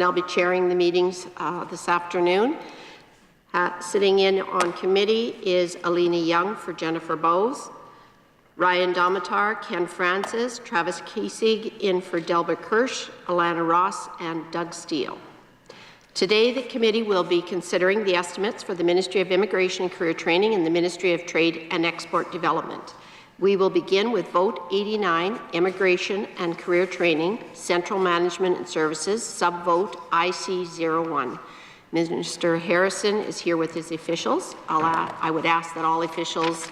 and I'll be chairing the meetings this afternoon. Sitting in on committee is Alina Young for Jennifer Bowes, Ryan Domitar, Ken Francis, Travis Kiesig in for Delbert Kirsch, Alana Ross, and Doug Steele. Today, the committee will be considering the estimates for the Ministry of Immigration and Career Training and the Ministry of Trade and Export Development. We will begin with Vote 89, Immigration and Career Training, Central Management and Services, Subvote IC01. Minister Harrison is here with his officials. I would ask that all officials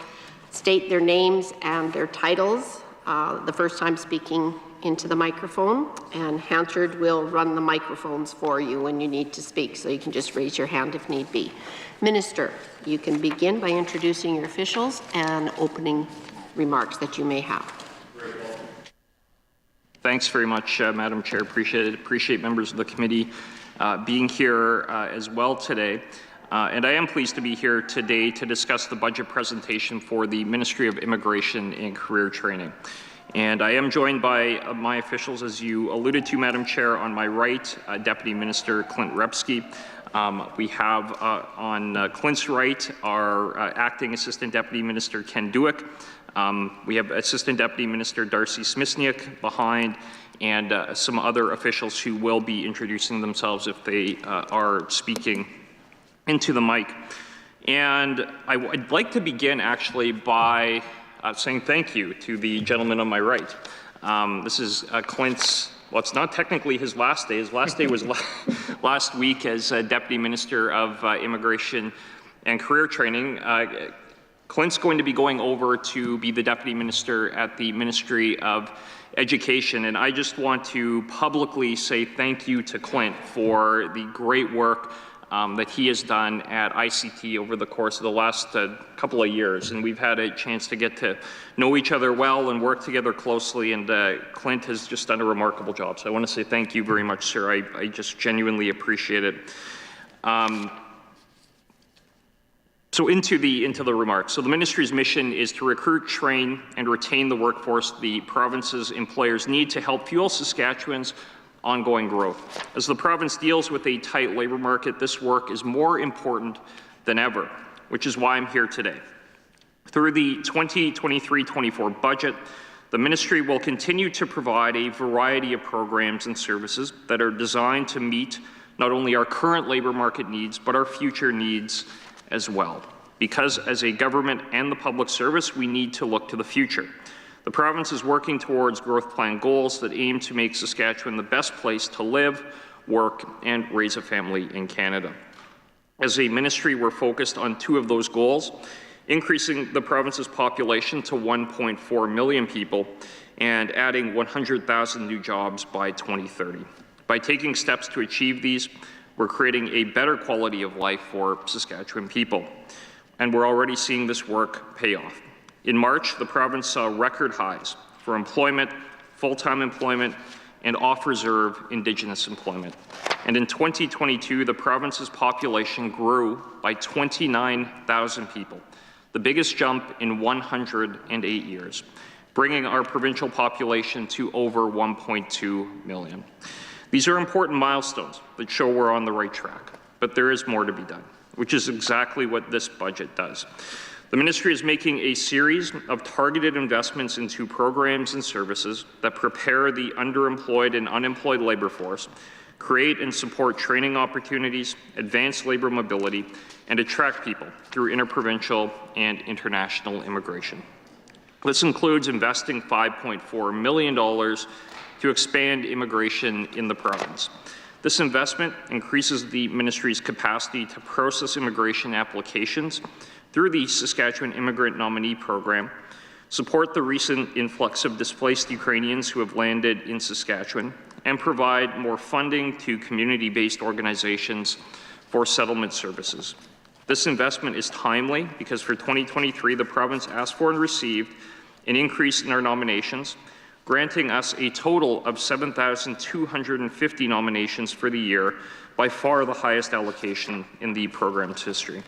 state their names and their titles the first time speaking into the microphone, and Hansard will run the microphones for you when you need to speak, so you can just raise your hand if need be. Minister, you can begin by introducing your officials and opening remarks that you may have. Thanks very much, Madam Chair. Appreciate it. Appreciate members of the committee being here as well today. And I am pleased to be here today to discuss the budget presentation for the Ministry of Immigration and Career Training. And I am joined by my officials, as you alluded to, Madam Chair. On my right, Deputy Minister Clint Repsky. We have on Clint's right our Acting Assistant Deputy Minister Ken Duick. We have Assistant Deputy Minister Darcy Smisniak behind, and some other officials who will be introducing themselves if they are speaking into the mic. And I'd like to begin actually by saying thank you to the gentleman on my right. This is Clint's, well, it's not technically his last day. His last day was last week as Deputy Minister of Immigration and Career Training. Clint's going to be going over to be the Deputy Minister at the Ministry of Education, and I just want to publicly say thank you to Clint for the great work that he has done at ICT over the course of the last couple of years. And we've had a chance to get to know each other well and work together closely, and Clint has just done a remarkable job. So I want to say thank you very much, sir. I just genuinely appreciate it. So into the remarks. So the ministry's mission is to recruit, train, and retain the workforce the province's employers need to help fuel Saskatchewan's ongoing growth. As the province deals with a tight labour market, this work is more important than ever, which is why I'm here today. Through the 2023-24 budget, the ministry will continue to provide a variety of programs and services that are designed to meet not only our current labour market needs, but our future needs as well. Because as a government and the public service, we need to look to the future. The province is working towards growth plan goals that aim to make Saskatchewan the best place to live, work, and raise a family in Canada. As a ministry, we're focused on two of those goals: increasing the province's population to 1.4 million people and adding 100,000 new jobs by 2030. By taking steps to achieve these, we're creating a better quality of life for Saskatchewan people. And we're already seeing this work pay off. In March, the province saw record highs for employment, full-time employment, and off-reserve Indigenous employment. And in 2022, the province's population grew by 29,000 people, the biggest jump in 108 years, bringing our provincial population to over 1.2 million. These are important milestones that show we're on the right track, but there is more to be done, which is exactly what this budget does. The ministry is making a series of targeted investments into programs and services that prepare the underemployed and unemployed labour force, create and support training opportunities, advance labour mobility, and attract people through interprovincial and international immigration. This includes investing $5.4 million to expand immigration in the province. This investment increases the ministry's capacity to process immigration applications through the Saskatchewan Immigrant Nominee Program, support the recent influx of displaced Ukrainians who have landed in Saskatchewan, and provide more funding to community-based organizations for settlement services. This investment is timely because for 2023, the province asked for and received an increase in our nominations, granting us a total of 7,250 nominations for the year, by far the highest allocation in the program's history.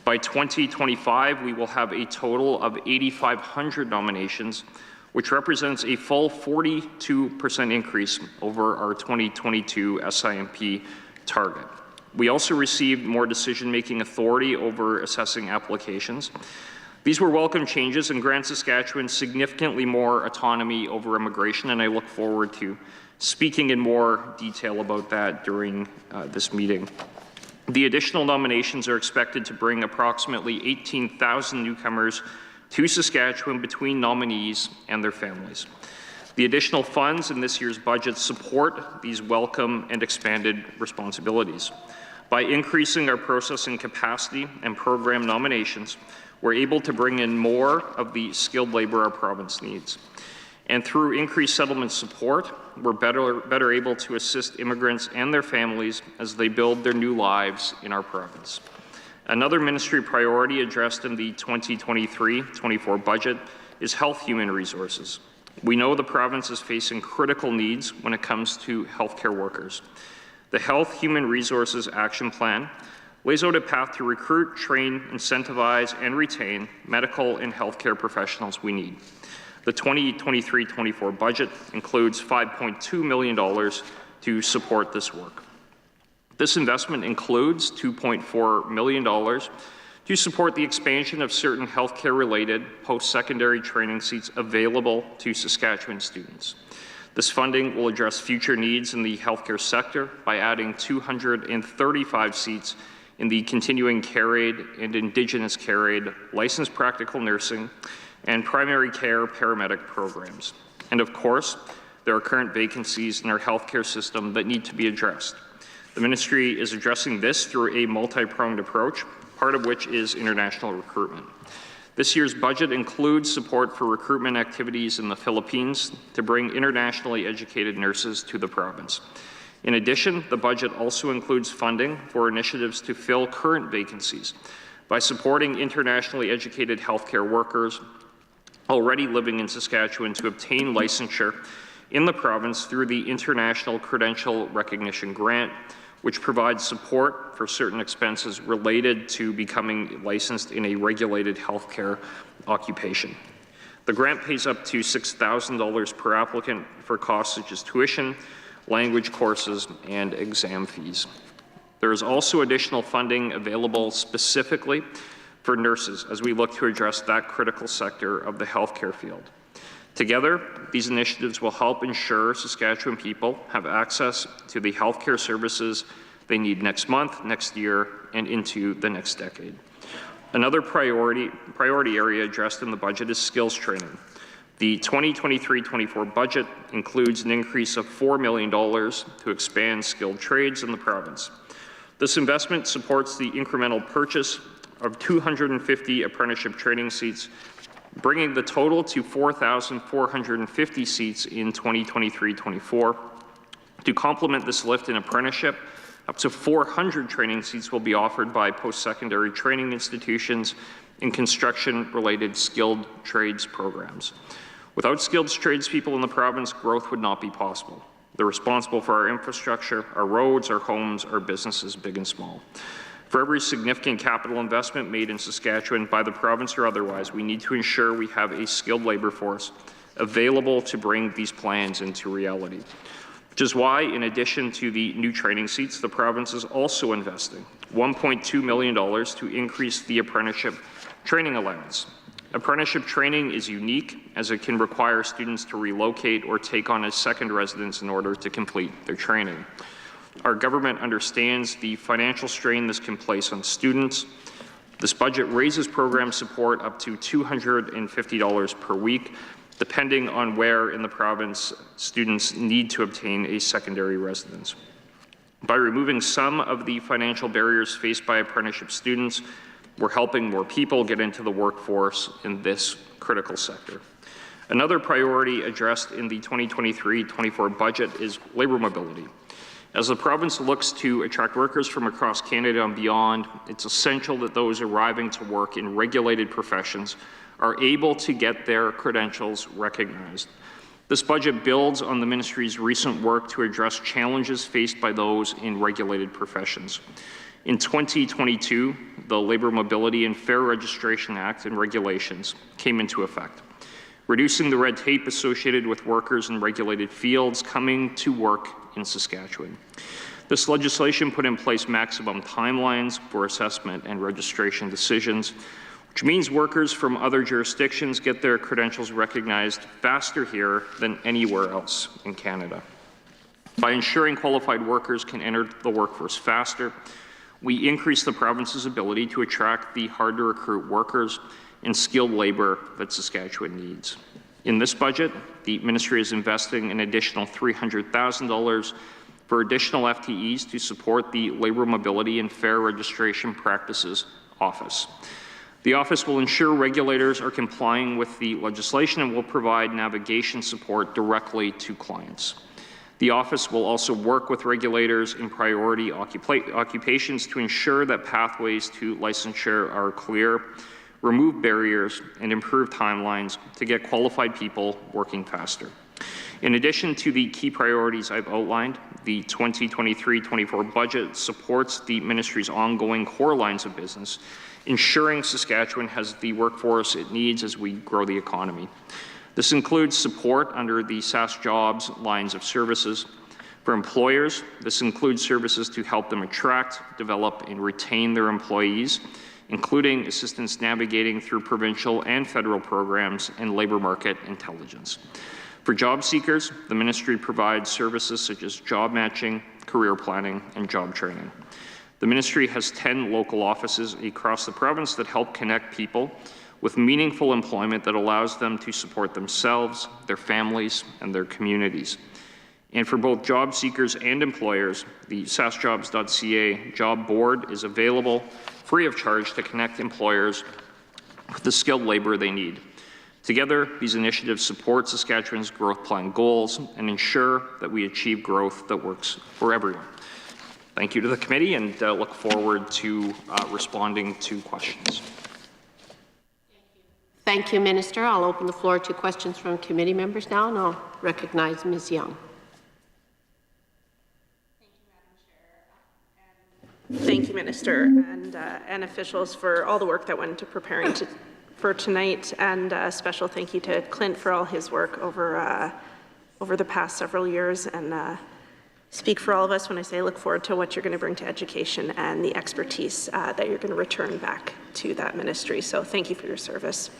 By 2025, we will have a total of 8,500 nominations, which represents a full 42% increase over our 2022 SIMP target. We also received more decision-making authority over assessing applications. These were welcome changes and grant Saskatchewan significantly more autonomy over immigration, and I look forward to speaking in more detail about that during this meeting. The additional nominations are expected to bring approximately 18,000 newcomers to Saskatchewan between nominees and their families. The additional funds in this year's budget support these welcome and expanded responsibilities. By increasing our processing capacity and program nominations, we're able to bring in more of the skilled labour our province needs. And through increased settlement support, we're better able to assist immigrants and their families as they build their new lives in our province. Another ministry priority addressed in the 2023-24 budget is health human resources. We know the province is facing critical needs when it comes to healthcare workers. The Health Human Resources Action Plan lays out a path to recruit, train, incentivize, and retain medical and healthcare professionals we need. The 2023-24 budget includes $5.2 million to support this work. This investment includes $2.4 million to support the expansion of certain healthcare-related post-secondary training seats available to Saskatchewan students. This funding will address future needs in the healthcare sector by adding 235 seats in the continuing care aid and Indigenous care aid, licensed practical nursing, and primary care paramedic programs. And of course, there are current vacancies in our healthcare system that need to be addressed. The ministry is addressing this through a multi-pronged approach, part of which is international recruitment. This year's budget includes support for recruitment activities in the Philippines to bring internationally educated nurses to the province. In addition, the budget also includes funding for initiatives to fill current vacancies by supporting internationally educated healthcare workers already living in Saskatchewan to obtain licensure in the province through the International Credential Recognition Grant, which provides support for certain expenses related to becoming licensed in a regulated healthcare occupation. The grant pays up to $6,000 per applicant for costs such as tuition, language courses, and exam fees. There is also additional funding available specifically for nurses as we look to address that critical sector of the healthcare field. Together, these initiatives will help ensure Saskatchewan people have access to the healthcare services they need next month, next year, and into the next decade. Another priority area addressed in the budget is skills training. The 2023-24 budget includes an increase of $4 million to expand skilled trades in the province. This investment supports the incremental purchase of 250 apprenticeship training seats, bringing the total to 4,450 seats in 2023-24. To complement this lift in apprenticeship, up to 400 training seats will be offered by post-secondary training institutions in construction-related skilled trades programs. Without skilled tradespeople in the province, growth would not be possible. They're responsible for our infrastructure, our roads, our homes, our businesses, big and small. For every significant capital investment made in Saskatchewan by the province or otherwise, we need to ensure we have a skilled labour force available to bring these plans into reality. Which is why, in addition to the new training seats, the province is also investing $1.2 million to increase the apprenticeship training allowance. Apprenticeship training is unique as it can require students to relocate or take on a second residence in order to complete their training. Our government understands the financial strain this can place on students. This budget raises program support up to $250 per week, depending on where in the province students need to obtain a secondary residence. By removing some of the financial barriers faced by apprenticeship students, we're helping more people get into the workforce in this critical sector. Another priority addressed in the 2023-24 budget is labour mobility. As the province looks to attract workers from across Canada and beyond, it's essential that those arriving to work in regulated professions are able to get their credentials recognized. This budget builds on the ministry's recent work to address challenges faced by those in regulated professions. In 2022, the Labour Mobility and Fair Registration Act and regulations came into effect. reducing the red tape associated with workers in regulated fields coming to work in Saskatchewan. This legislation put in place maximum timelines for assessment and registration decisions, which means workers from other jurisdictions get their credentials recognized faster here than anywhere else in Canada. By ensuring qualified workers can enter the workforce faster, we increase the province's ability to attract the hard-to-recruit workers and skilled labour that Saskatchewan needs. In this budget, the ministry is investing an additional $300,000 for additional FTEs to support the Labour Mobility and Fair Registration Practices Office. The office will ensure regulators are complying with the legislation and will provide navigation support directly to clients. The office will also work with regulators in priority occupations to ensure that pathways to licensure are clear, remove barriers, and improve timelines to get qualified people working faster. In addition to the key priorities I've outlined, the 2023-24 budget supports the ministry's ongoing core lines of business, ensuring Saskatchewan has the workforce it needs as we grow the economy. This includes support under the SAS Jobs lines of services. For employers, this includes services to help them attract, develop, and retain their employees, including assistance navigating through provincial and federal programs and labour market intelligence. For job seekers, the ministry provides services such as job matching, career planning, and job training. The ministry has 10 local offices across the province that help connect people with meaningful employment that allows them to support themselves, their families, and their communities. And for both job seekers and employers, the sasjobs.ca job board is available free of charge to connect employers with the skilled labour they need. Together, these initiatives support Saskatchewan's growth plan goals and ensure that we achieve growth that works for everyone. Thank you to the committee, and look forward to responding to questions. Thank you, Minister. I'll open the floor to questions from committee members now, and I'll recognize Ms. Young. Thank you, Minister, and officials for all the work that went into preparing for tonight, and a special thank you to Clint for all his work over the past several years, and speak for all of us when I say I look forward to what you're going to bring to education and the expertise that you're going to return back to that ministry. So thank you for your service.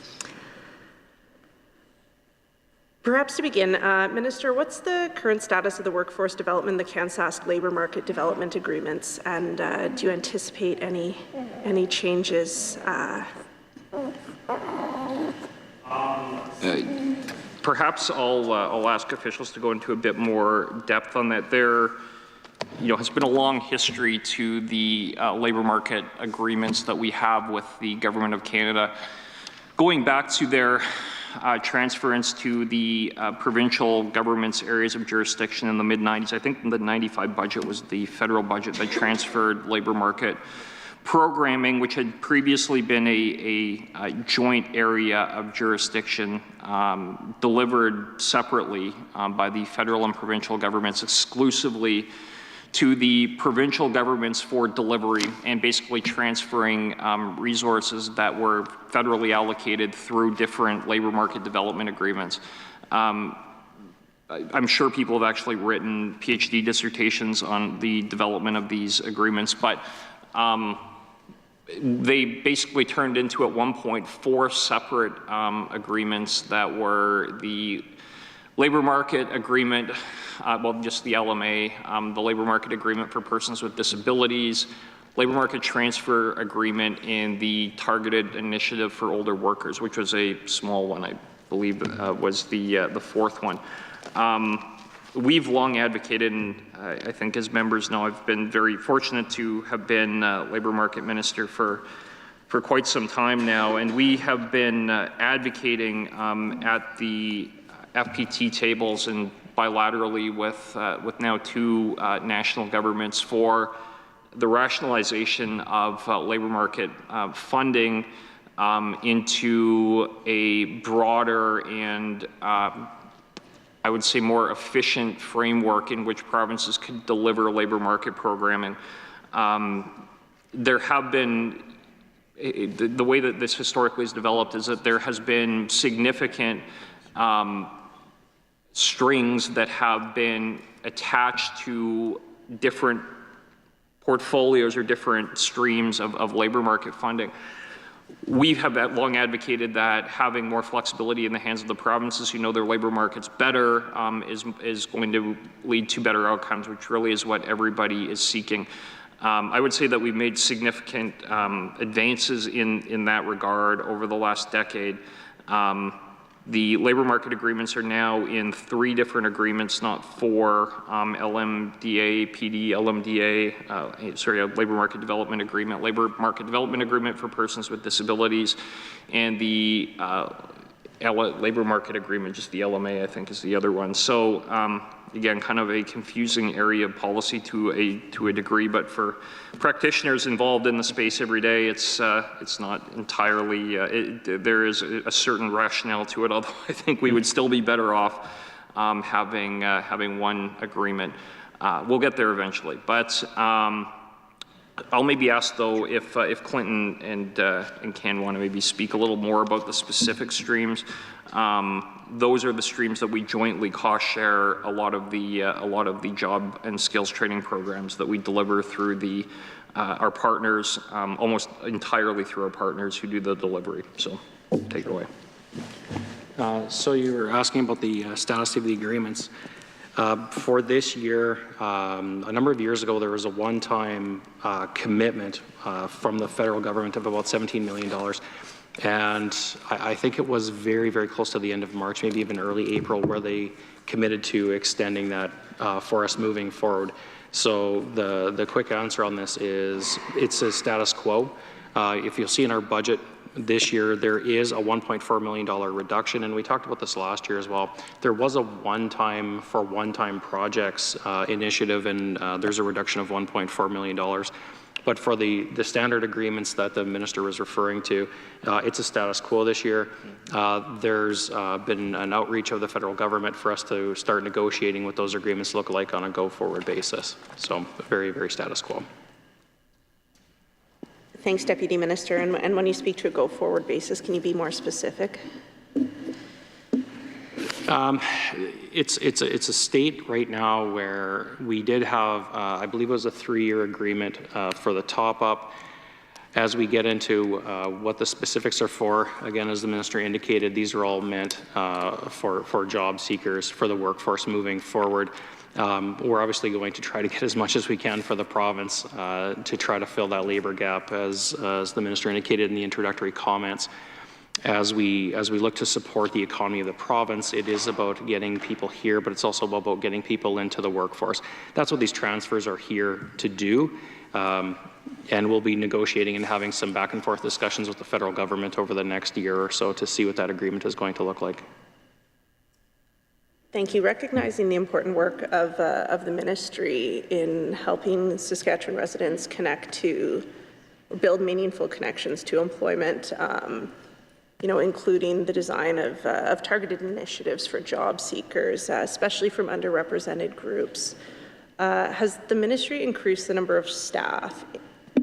Perhaps to begin, Minister, what's the current status of the workforce development, the Kansas labour market development agreements, and do you anticipate any changes? Perhaps I'll ask officials to go into a bit more depth on that. There, has been a long history to the labour market agreements that we have with the Government of Canada, going back to their transference to the provincial government's areas of jurisdiction in the mid-90s. I think the 95 budget was the federal budget that transferred labour market programming, which had previously been a joint area of jurisdiction, delivered separately by the federal and provincial governments exclusively to the provincial governments for delivery, and basically transferring resources that were federally allocated through different labour market development agreements. I'm sure people have actually written PhD dissertations on the development of these agreements, but they basically turned into, at one point, 4 separate agreements that were the labour market agreement, just the LMA, the labour market agreement for persons with disabilities, labour market transfer agreement, and the targeted initiative for older workers, which was a small one, I believe was the 4th one. We've long advocated, and I think as members know, I've been very fortunate to have been labour market minister for quite some time now, and we have been advocating at the FPT tables and bilaterally with now 2 national governments for the rationalization of labour market funding into a broader and I would say more efficient framework in which provinces could deliver labour market programming. There have been, the way that this historically is developed is that there has been significant strings that have been attached to different portfolios or different streams of labor market funding. We have long advocated that having more flexibility in the hands of the provinces who know their labor markets better is going to lead to better outcomes, which really is what everybody is seeking. I would say that we've made significant advances in that regard over the last decade. The labor market agreements are now in 3 different agreements, not 4, LMDA, PD, LMDA, a labor market development agreement for persons with disabilities, and the labor market agreement, just the LMA, I think is the other one. So again, kind of a confusing area of policy to a degree, but for practitioners involved in the space every day, it's not entirely, there is a certain rationale to it, although I think we would still be better off having one agreement. We'll get there eventually, but I'll maybe ask though if Clinton and Ken want to maybe speak a little more about the specific streams. Those are the streams that we jointly cost share a lot of the job and skills training programs that we deliver through our partners, almost entirely through our partners who do the delivery. So take it away. So you were asking about the status of the agreements. For this year, a number of years ago, there was a one-time commitment from the federal government of about $17 million. And I think it was very, very close to the end of March, maybe even early April, where they committed to extending that for us moving forward. So the quick answer on this is it's a status quo. If you'll see in our budget this year, there is a $1.4 million reduction, and we talked about this last year as well. There was a one-time projects initiative, and there's a reduction of $1.4 million. But for the standard agreements that the minister was referring to, it's a status quo this year. There's been an outreach of the federal government for us to start negotiating what those agreements look like on a go-forward basis. So very, very status quo. Thanks, Deputy Minister. And when you speak to a go-forward basis, can you be more specific? It's a state right now where we did have, I believe it was a 3-year agreement for the top-up. As we get into what the specifics are for, again, as the minister indicated, these are all meant for job seekers, for the workforce moving forward. We're obviously going to try to get as much as we can for the province to try to fill that labor gap, as the minister indicated in the introductory comments. As we look to support the economy of the province, it is about getting people here, but it's also about getting people into the workforce. That's what these transfers are here to do. And we'll be negotiating and having some back and forth discussions with the federal government over the next year or so to see what that agreement is going to look like. Thank you. Recognizing the important work of the ministry in helping Saskatchewan residents connect to, or build meaningful connections to employment, including the design of targeted initiatives for job seekers, especially from underrepresented groups. Has the ministry increased the number of staff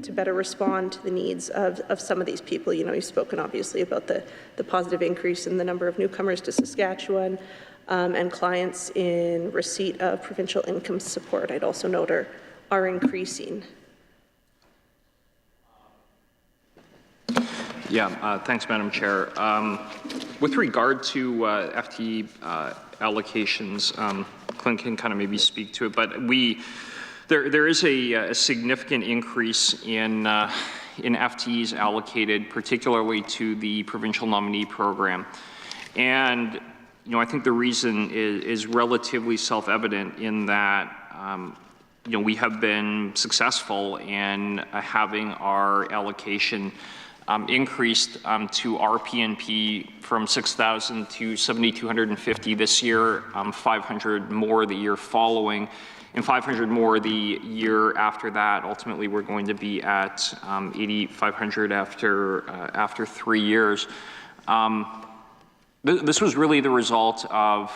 to better respond to the needs of some of these people? You've spoken obviously about the positive increase in the number of newcomers to Saskatchewan and clients in receipt of provincial income support, I'd also note, are increasing. Yeah, thanks, Madam Chair. With regard to FTE allocations, Clint can kind of maybe speak to it, but there is a significant increase in FTEs allocated, particularly to the provincial nominee program. And I think the reason is relatively self-evident in that we have been successful in having our allocation increased to RPNP from 6,000 to 7,250 this year, 500 more the year following, and 500 more the year after that. Ultimately, we're going to be at 8,500 after 3 years. This was really the result of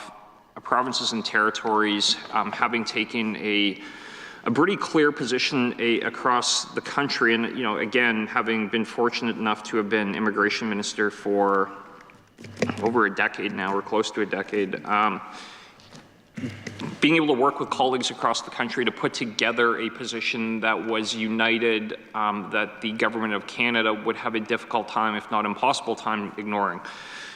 provinces and territories having taken a pretty clear position across the country, and again, having been fortunate enough to have been immigration minister for over a decade now, or close to a decade. Being able to work with colleagues across the country to put together a position that was united, that the Government of Canada would have a difficult time, if not impossible time, ignoring.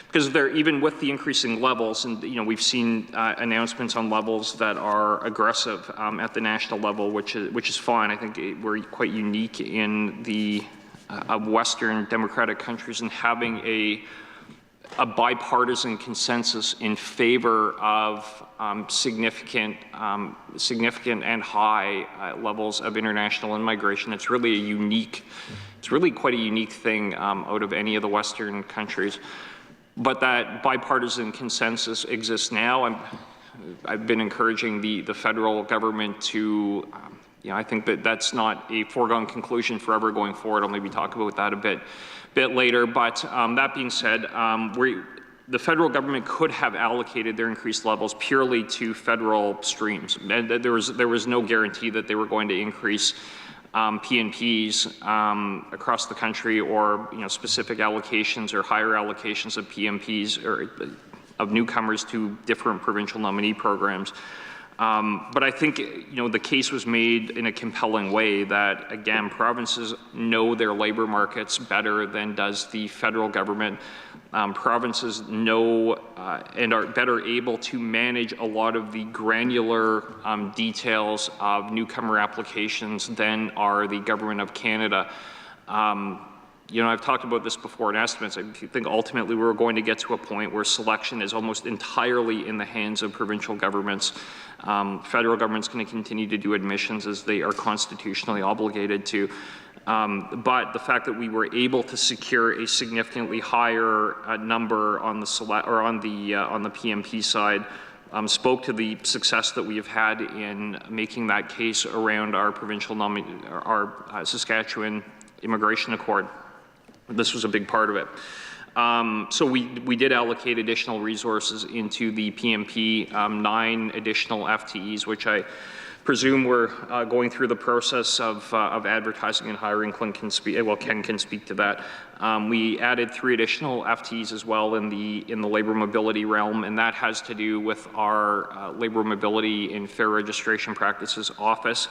Because even with the increasing levels, and we've seen announcements on levels that are aggressive at the national level, which is fine. I think we're quite unique in the Western democratic countries in having a bipartisan consensus in favor of significant and high levels of international immigration. It's really quite a unique thing out of any of the Western countries. But that bipartisan consensus exists now. I've been encouraging the federal government to, I think that's not a foregone conclusion forever going forward. I'll maybe talk about that a bit later. But that being said, the federal government could have allocated their increased levels purely to federal streams. And there was no guarantee that they were going to increase PNPs across the country, or specific allocations or higher allocations of PNPs or of newcomers to different provincial nominee programs. But I think the case was made in a compelling way that, again, provinces know their labor markets better than does the federal government. Provinces know and are better able to manage a lot of the granular details of newcomer applications than are the Government of Canada. I've talked about this before in estimates. I think ultimately we're going to get to a point where selection is almost entirely in the hands of provincial governments. Federal government's going to continue to do admissions as they are constitutionally obligated to. But the fact that we were able to secure a significantly higher number on the PMP side spoke to the success that we have had in making that case around our our Saskatchewan Immigration Accord. This was a big part of it. So we did allocate additional resources into the PMP, 9 additional FTEs, which I presume we're going through the process of advertising and hiring. Ken can speak to that. We added 3 additional FTEs as well in the labor mobility realm, and that has to do with our labor mobility and fair registration practices office,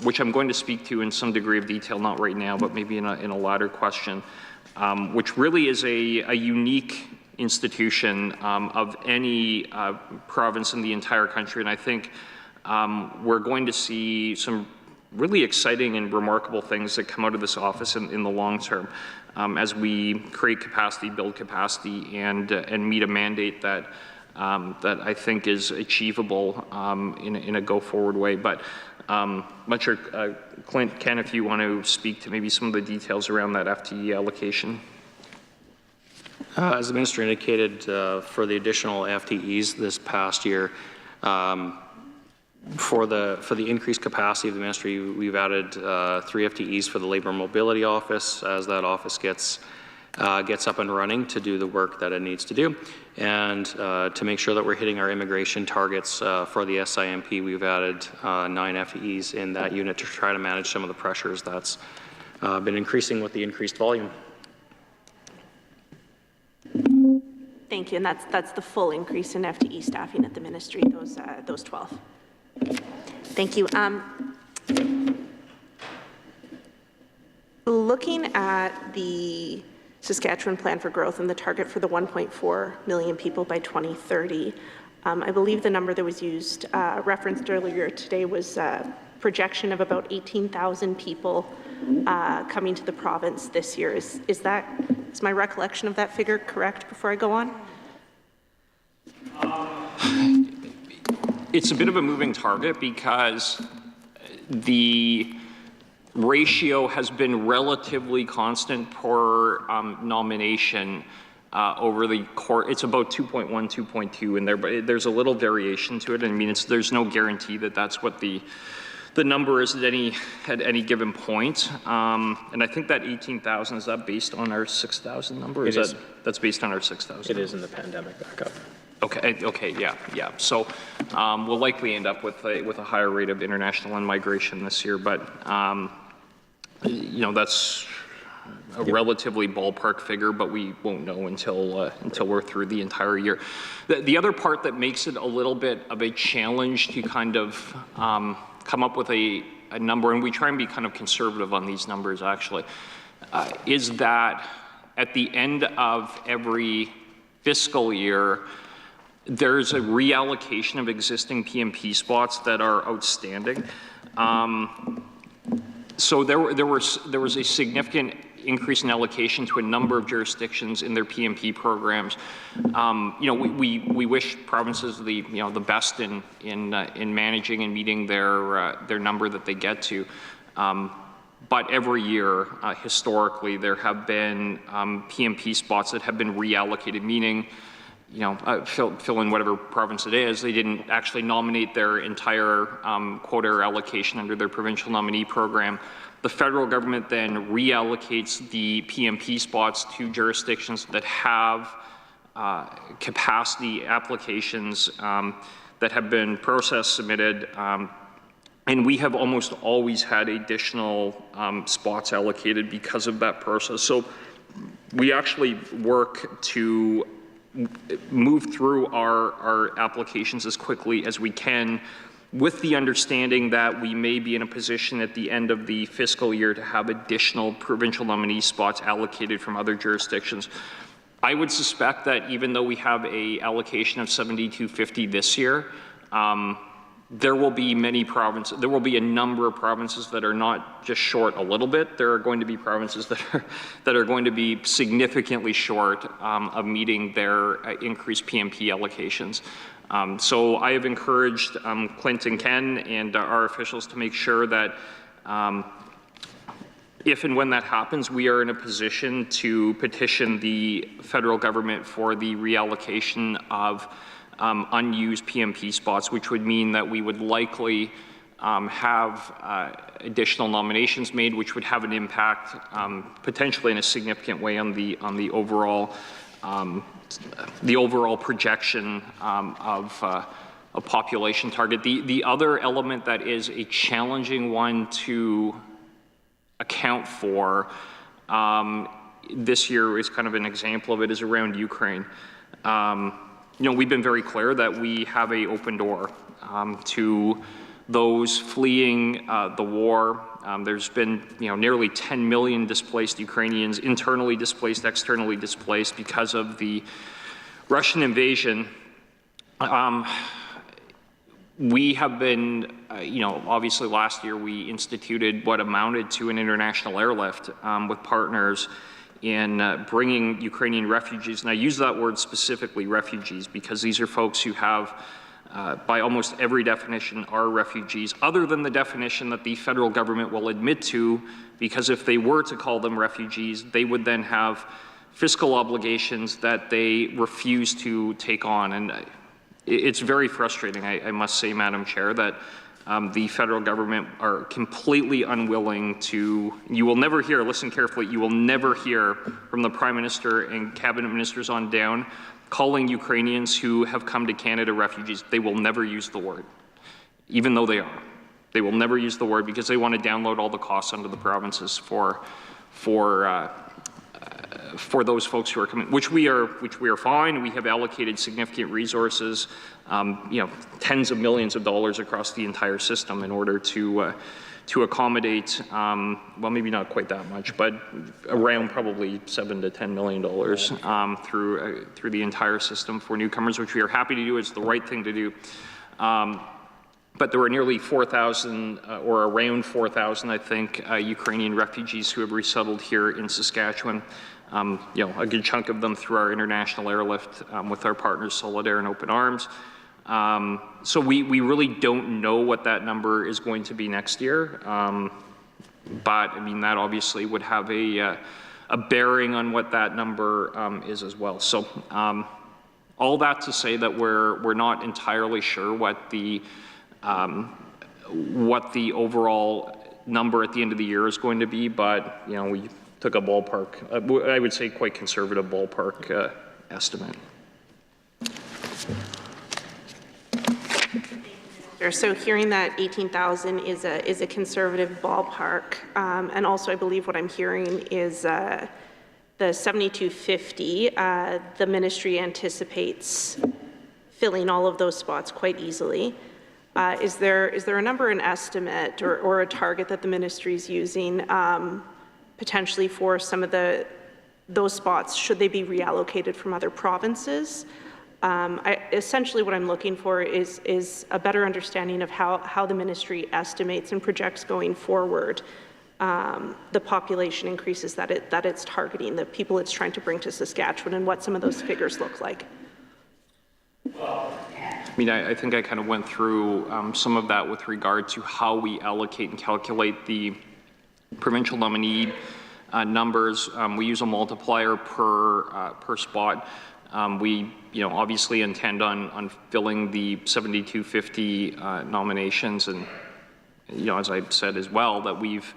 which I'm going to speak to in some degree of detail, not right now, but maybe in a latter question, which really is a unique institution of any province in the entire country. And I think we're going to see some really exciting and remarkable things that come out of this office in the long term as we create capacity, build capacity, and meet a mandate that I think is achievable in a go-forward way. But I'm not sure, Clint, Ken, if you want to speak to maybe some of the details around that FTE allocation. As the Minister indicated, for the additional FTEs this past year, for the increased capacity of the Ministry, we've added 3 FTEs for the Labour Mobility Office as that office gets up and running to do the work that it needs to do. And to make sure that we're hitting our immigration targets for the SIMP, we've added 9 FTEs in that unit to try to manage some of the pressures that's been increasing with the increased volume. Thank you, and that's the full increase in FTE staffing at the Ministry, those 12. Thank you. Looking at the Saskatchewan Plan for Growth and the target for the 1.4 million people by 2030, I believe the number that was used, referenced earlier today, was a projection of about 18,000 people coming to the province this year. Is my recollection of that figure correct before I go on? It's a bit of a moving target because the ratio has been relatively constant per nomination over the course. It's about 2.1, 2.2 in there, but there's a little variation to it. I mean, there's no guarantee that that's what the number is at any given point. And I think that 18,000, is that based on our 6,000 number? That's based on our 6,000? It is in the pandemic backup. Okay, yeah. So we'll likely end up with a higher rate of international migration this year, but that's relatively ballpark figure, but we won't know until we're through the entire year. The other part that makes it a little bit of a challenge to kind of come up with a number, and we try and be kind of conservative on these numbers actually, is that at the end of every fiscal year, there's a reallocation of existing PMP spots that are outstanding. So there was a significant increase in allocation to a number of jurisdictions in their PMP programs. We wish provinces the best in managing and meeting their number that they get to. But every year, historically, there have been PMP spots that have been reallocated, meaning, fill in whatever province it is, they didn't actually nominate their entire quota or allocation under their provincial nominee program. The federal government then reallocates the PMP spots to jurisdictions that have capacity applications that have been processed, submitted, and we have almost always had additional spots allocated because of that process. So we actually work to move through our applications as quickly as we can, with the understanding that we may be in a position at the end of the fiscal year to have additional provincial nominee spots allocated from other jurisdictions. I would suspect that even though we have a allocation of 7,250 this year, there will be a number of provinces that are not just short a little bit. There are going to be provinces that are going to be significantly short of meeting their increased PMP allocations. So I have encouraged Clint and Ken and our officials to make sure that if and when that happens, we are in a position to petition the federal government for the reallocation of unused PMP spots, which would mean that we would likely have additional nominations made, which would have an impact potentially in a significant way on the overall projection of a population target. The other element that is a challenging one to account for this year is kind of an example of it, is around Ukraine. We've been very clear that we have an open door to those fleeing the war. There's been nearly 10 million displaced Ukrainians, internally displaced, externally displaced because of the Russian invasion. We have been, obviously last year we instituted what amounted to an international airlift with partners in bringing Ukrainian refugees, and I use that word specifically, refugees, because these are folks who have, by almost every definition, are refugees, other than the definition that the federal government will admit to, because if they were to call them refugees, they would then have fiscal obligations that they refuse to take on. And it's very frustrating, I must say, Madam Chair, that the federal government are completely unwilling to, you will never hear, listen carefully, you will never hear from the Prime Minister and Cabinet Ministers on down calling Ukrainians who have come to Canada refugees. They will never use the word, even though they are. They will never use the word because they want to download all the costs onto the provinces for those folks who are coming, which we are fine. We have allocated significant resources, tens of millions of dollars across the entire system in order to accommodate, well, maybe not quite that much, but around probably $7 to $10 million through the entire system for newcomers, which we are happy to do. It's the right thing to do. But there were nearly 4,000, or around 4,000, I think, Ukrainian refugees who have resettled here in Saskatchewan. A good chunk of them through our international airlift with our partners Solidaire and Open Arms. So we really don't know what that number is going to be next year. But I mean, that obviously would have a bearing on what that number is as well. So all that to say that we're not entirely sure what the overall number at the end of the year is going to be, but we took a ballpark, I would say quite conservative ballpark estimate. So hearing that 18,000 is a conservative ballpark, and also I believe what I'm hearing is the 7250. The ministry anticipates filling all of those spots quite easily. Is there a number, an estimate, or a target that the ministry is using potentially for some of those spots? Should they be reallocated from other provinces? Essentially what I'm looking for is a better understanding of how the ministry estimates and projects going forward the population increases that it's targeting, the people it's trying to bring to Saskatchewan, and what some of those figures look like. I mean, I think I kind of went through some of that with regard to how we allocate and calculate the provincial nominee numbers. We use a multiplier per spot. We, obviously intend on filling the 7250 nominations, and as I said as well, that we've,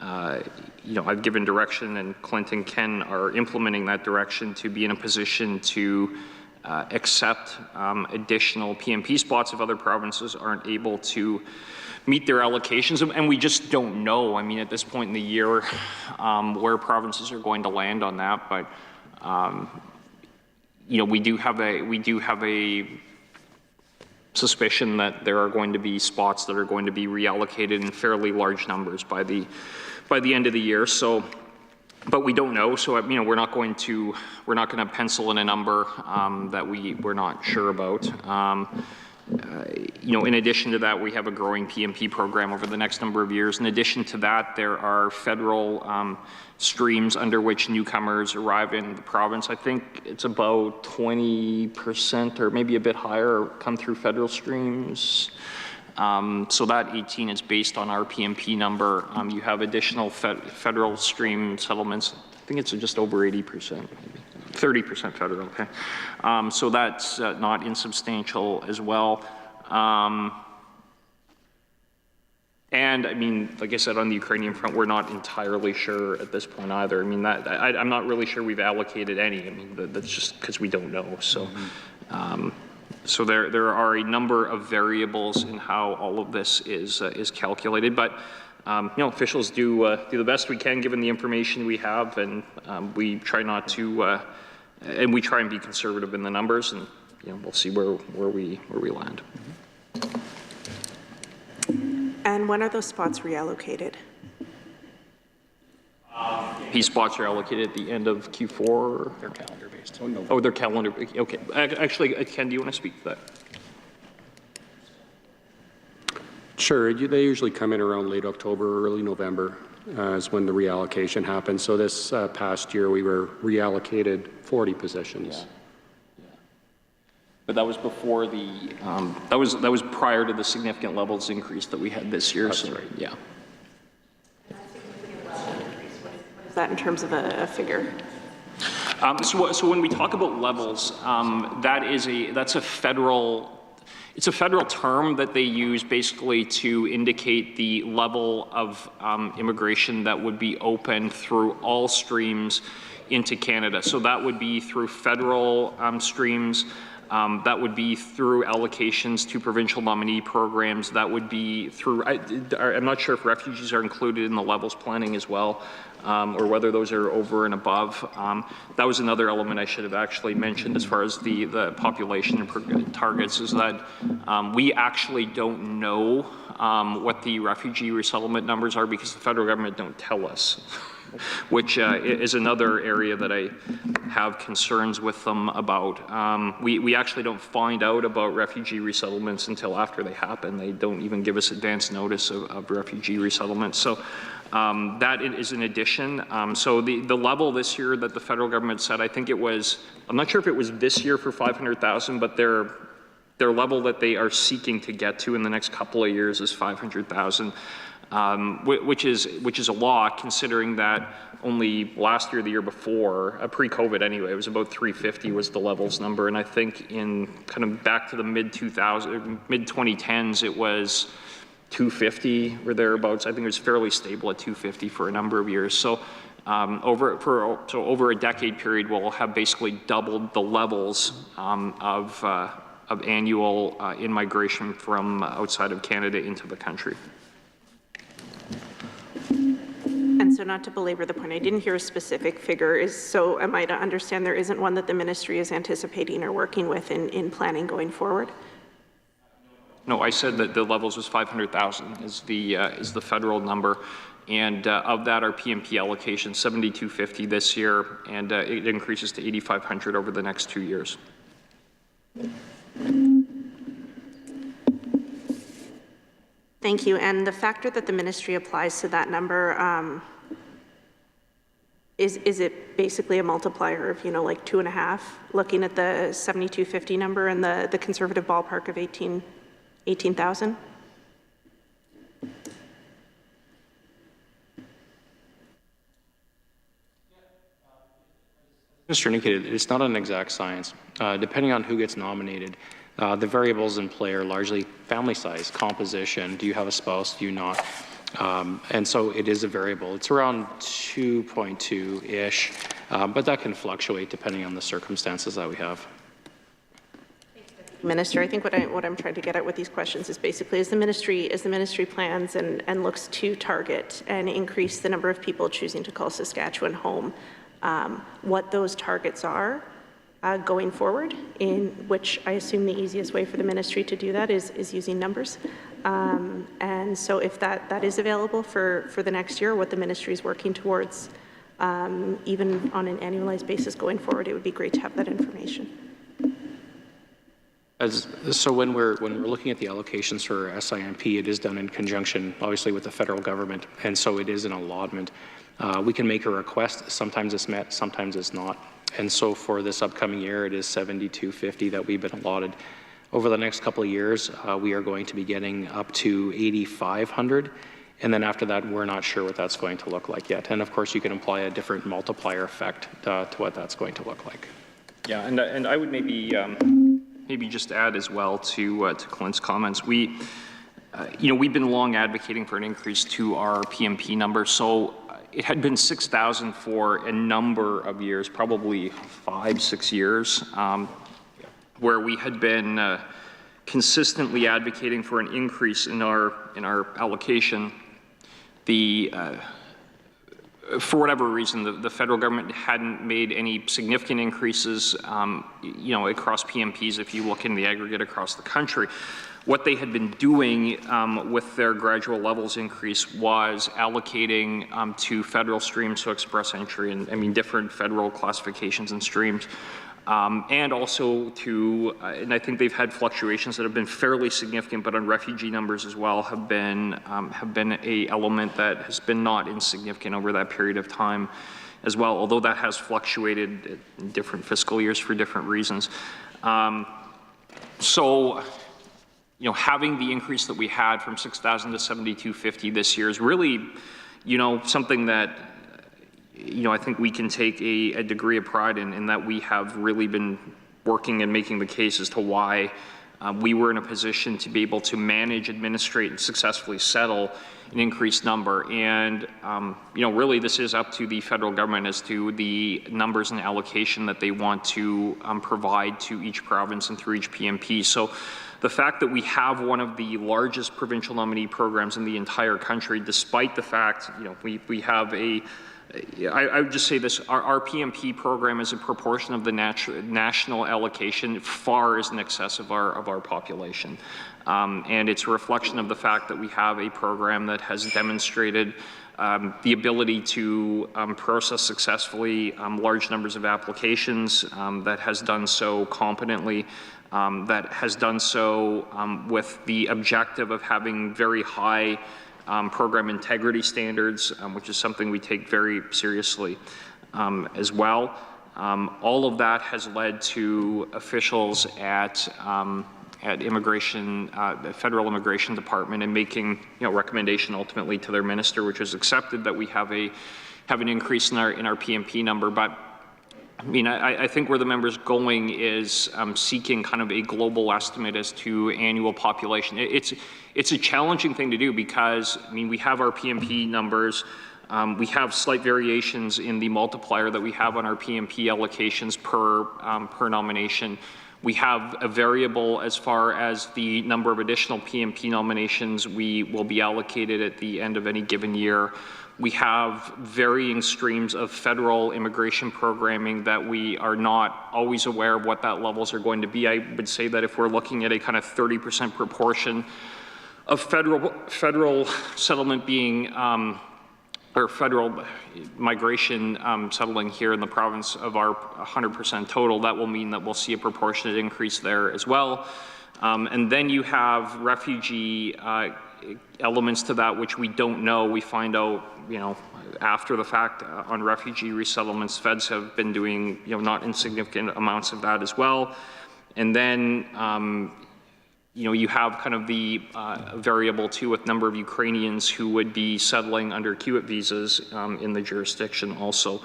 I've given direction, and Clint and Ken are implementing that direction to be in a position to accept additional PMP spots if other provinces aren't able to meet their allocations, and we just don't know. I mean, at this point in the year, where provinces are going to land on that, but we do have a suspicion that there are going to be spots that are going to be reallocated in fairly large numbers by the end of the year. So, but we don't know. So we're not going to pencil in a number that we're not sure about. In addition to that, we have a growing PMP program over the next number of years. In addition to that, there are federal streams under which newcomers arrive in the province. I think it's about 20% or maybe a bit higher come through federal streams. So that 18 is based on our PMP number. You have additional federal stream settlements. I think it's just over 80%, maybe 30% federal, okay. So that's not insubstantial as well. And I mean, like I said, on the Ukrainian front, we're not entirely sure at this point either. I mean, I'm not really sure we've allocated any. I mean, that's just because we don't know. So, so there are a number of variables in how all of this is calculated. But officials do the best we can given the information we have, and we try not to, and we try and be conservative in the numbers, and we'll see where we land. And when are those spots reallocated? These spots are allocated at the end of Q4. They're calendar based. Oh, they're calendar. Okay. Actually, Ken, do you want to speak to that? Sure. They usually come in around late October, early November is when the reallocation happens. So this past year, we were reallocated 40 positions. Yeah. But that was before the, that was prior to the significant levels increase that we had this year. That's so, right. Yeah. What is that in terms of a figure? So when we talk about levels, that's a federal. It's a federal term that they use basically to indicate the level of immigration that would be open through all streams into Canada. So that would be through federal streams. That would be through allocations to provincial nominee programs. That would be through, I'm not sure if refugees are included in the levels planning as well, or whether those are over and above. That was another element I should have actually mentioned as far as the population targets, is that we actually don't know what the refugee resettlement numbers are because the federal government don't tell us. Which is another area that I have concerns with them about. We actually don't find out about refugee resettlements until after they happen. They don't even give us advance notice of refugee resettlements. So that is an addition. So the level this year that the federal government said, I think it was, I'm not sure if it was this year for 500,000, but their level that they are seeking to get to in the next couple of years is 500,000. Which is a lot, considering that only last year, the year before, pre-COVID anyway, it was about 350 was the levels number, and I think in kind of back to the mid-2010s, it was 250 or thereabouts. I think it was fairly stable at 250 for a number of years. So over a decade period, we'll have basically doubled the levels of annual in-migration from outside of Canada into the country. And so not to belabor the point, I didn't hear a specific figure. So am I to understand there isn't one that the ministry is anticipating or working with in planning going forward? No, I said that the levels was 500,000 is the federal number. And of that, our PMP allocation, 7,250 this year, and it increases to 8,500 over the next 2 years. Thank you. And the factor that the ministry applies to that number, is it basically a multiplier of, like 2.5, looking at the 7,250 number and the conservative ballpark of 18,000? Mr. indicated, it's not an exact science. Depending on who gets nominated, the variables in play are largely family size, composition, do you have a spouse, do you not? And so it is a variable. It's around 2.2-ish, but that can fluctuate depending on the circumstances that we have. Minister, I think what I'm trying to get at with these questions is basically as the ministry plans and looks to target and increase the number of people choosing to call Saskatchewan home, what those targets are going forward, in which I assume the easiest way for the ministry to do that is using numbers. And so if that is available for the next year, what the ministry is working towards, even on an annualized basis going forward, it would be great to have that information. So when we're looking at the allocations for SIMP, it is done in conjunction, obviously, with the federal government, and so it is an allotment. We can make a request. Sometimes it's met, sometimes it's not. And so for this upcoming year, it is 7,250 that we've been allotted. Over the next couple of years, we are going to be getting up to 8,500. And then after that, we're not sure what that's going to look like yet. And of course, you can apply a different multiplier effect to what that's going to look like. Yeah, and I would maybe just add as well to Clint's comments. We've been long advocating for an increase to our PMP number. So it had been 6,000 for a number of years, probably 5-6 years, where we had been consistently advocating for an increase in our allocation. For whatever reason, the federal government hadn't made any significant increases, across PMPs. If you look in the aggregate across the country, what they had been doing with their gradual levels increase was allocating to federal streams, so express entry, and different federal classifications and streams. And also to, and I think they've had fluctuations that have been fairly significant, but on refugee numbers as well have been a element that has been not insignificant over that period of time as well, although that has fluctuated in different fiscal years for different reasons. So, having the increase that we had from 6,000 to 7,250 this year is really, something that I think we can take a degree of pride in that we have really been working and making the case as to why we were in a position to be able to manage, administrate, and successfully settle an increased number. And, really this is up to the federal government as to the numbers and allocation that they want to provide to each province and through each PMP. So the fact that we have one of the largest provincial nominee programs in the entire country, despite the fact, we have I would just say this, our PMP program is a proportion of the national allocation far is in excess of our population. And it's a reflection of the fact that we have a program that has demonstrated the ability to process successfully large numbers of applications, that has done so competently, that has done so with the objective of having very high program integrity standards, which is something we take very seriously as well. All of that has led to officials at immigration, the Federal Immigration Department, and making recommendation ultimately to their minister, which was accepted, that we have an increase in our PMP number. But I think where the member's going is seeking kind of a global estimate as to annual population. It's a challenging thing to do because, we have our PMP numbers. We have slight variations in the multiplier that we have on our PMP allocations per nomination. We have a variable as far as the number of additional PMP nominations we will be allocated at the end of any given year. We have varying streams of federal immigration programming that we are not always aware of what that levels are going to be. I would say that if we're looking at a kind of 30% proportion of federal settlement being or federal migration settling here in the province of our 100% total, that will mean that we'll see a proportionate increase there as well. And then you have refugee elements to that which we don't know. We find out, after the fact on refugee resettlements. Feds have been doing, not insignificant amounts of that as well. And then, you have kind of the variable too with number of Ukrainians who would be settling under QIT visas in the jurisdiction also.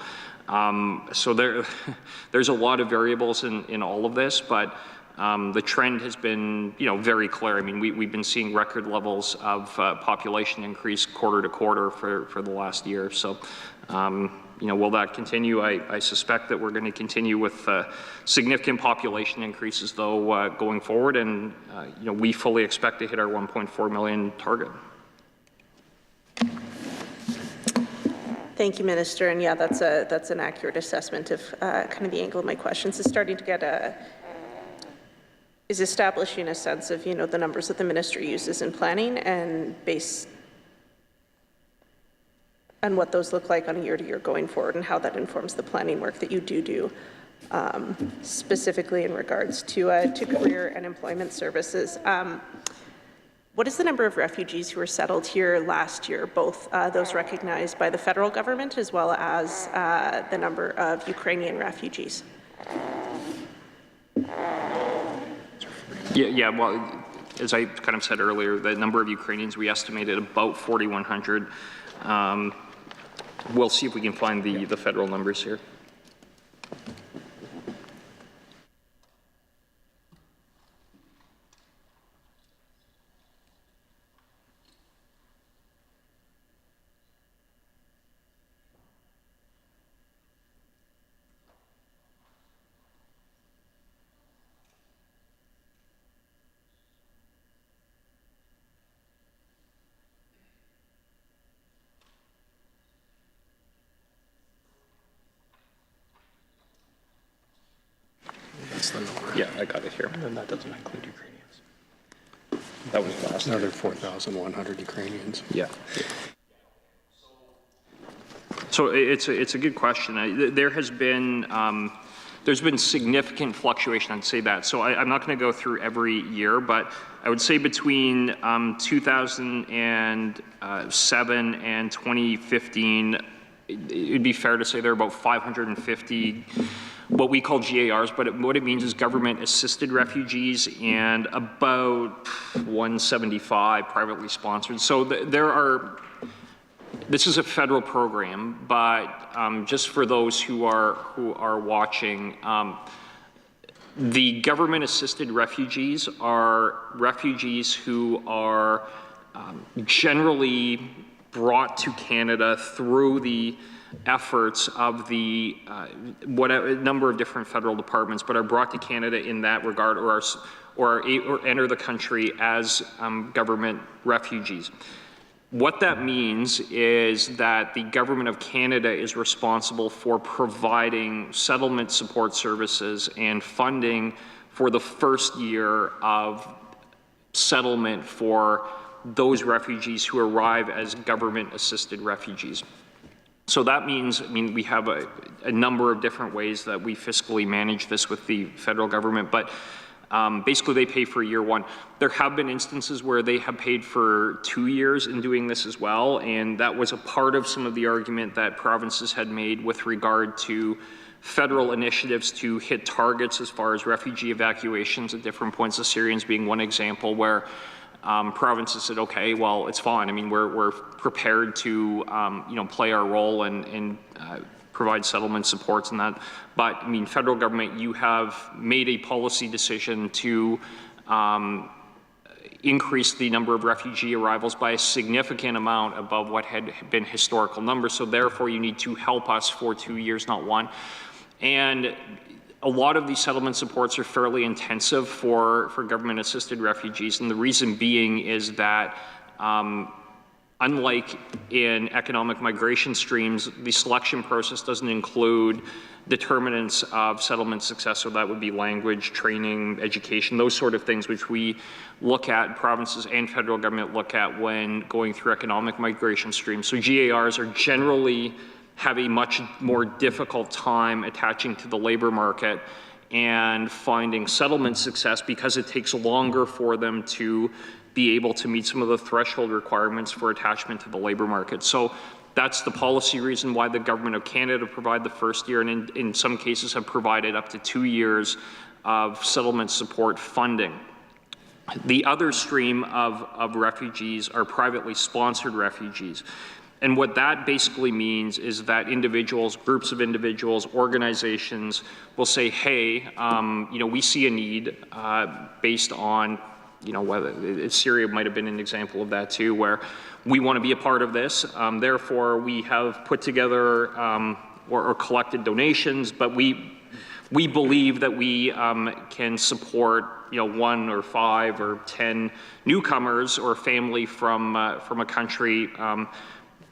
So there's a lot of variables in all of this, but the trend has been, very clear. I mean, we've been seeing record levels of population increase quarter to quarter for the last year. So, will that continue? I suspect that we're going to continue with significant population increases, though, going forward, and we fully expect to hit our 1.4 million target. Thank you, Minister. And yeah, that's an accurate assessment of kind of the angle of my questions. Is starting to get is establishing a sense of the numbers that the ministry uses in planning and based and what those look like on a year-to-year going forward, and how that informs the planning work that you do, specifically in regards to career and employment services. What is the number of refugees who were settled here last year, both those recognized by the federal government as well as the number of Ukrainian refugees? Yeah, well, as I kind of said earlier, the number of Ukrainians we estimated about 4,100. We'll see if we can find the federal numbers here. That's the number. Yeah, I got it here. And that doesn't include Ukrainians. That was last year. Another 4,100 Ukrainians. Yeah. So it's a good question. There has been there's been significant fluctuation, I'd say that. So I'm not going to go through every year, but I would say between 2007 and 2015, it'd be fair to say there are about 550 what we call GARs, but what it means is government-assisted refugees, and about 175 privately sponsored. So this is a federal program, but just for those who are watching, the government-assisted refugees are refugees who are generally brought to Canada through the efforts of the whatever number of different federal departments, but are brought to Canada in that regard, or enter the country as government refugees. What that means is that the Government of Canada is responsible for providing settlement support services and funding for the first year of settlement for those refugees who arrive as government-assisted refugees. So that means, we have a number of different ways that we fiscally manage this with the federal government, but basically they pay for year one. There have been instances where they have paid for 2 years in doing this as well, and that was a part of some of the argument that provinces had made with regard to federal initiatives to hit targets as far as refugee evacuations at different points, the Syrians being one example, where provinces said, okay, well, it's fine. We're prepared to, play our role and provide settlement supports and that. But, federal government, you have made a policy decision to increase the number of refugee arrivals by a significant amount above what had been historical numbers. So therefore, you need to help us for 2 years, not one. And a lot of these settlement supports are fairly intensive for government-assisted refugees, and the reason being is that unlike in economic migration streams, the selection process doesn't include determinants of settlement success, so that would be language, training, education, those sort of things which we look at, provinces and federal government look at when going through economic migration streams. So GARs are generally have a much more difficult time attaching to the labor market and finding settlement success because it takes longer for them to be able to meet some of the threshold requirements for attachment to the labor market. So that's the policy reason why the Government of Canada provide the first year, and in some cases have provided up to 2 years of settlement support funding. The other stream of refugees are privately sponsored refugees. And what that basically means is that individuals, groups of individuals, organizations will say, hey, we see a need based on, whether Syria might have been an example of that too, where we want to be a part of this. Therefore, we have put together or collected donations, but we believe that we can support 1 or 5 or 10 newcomers or family from a country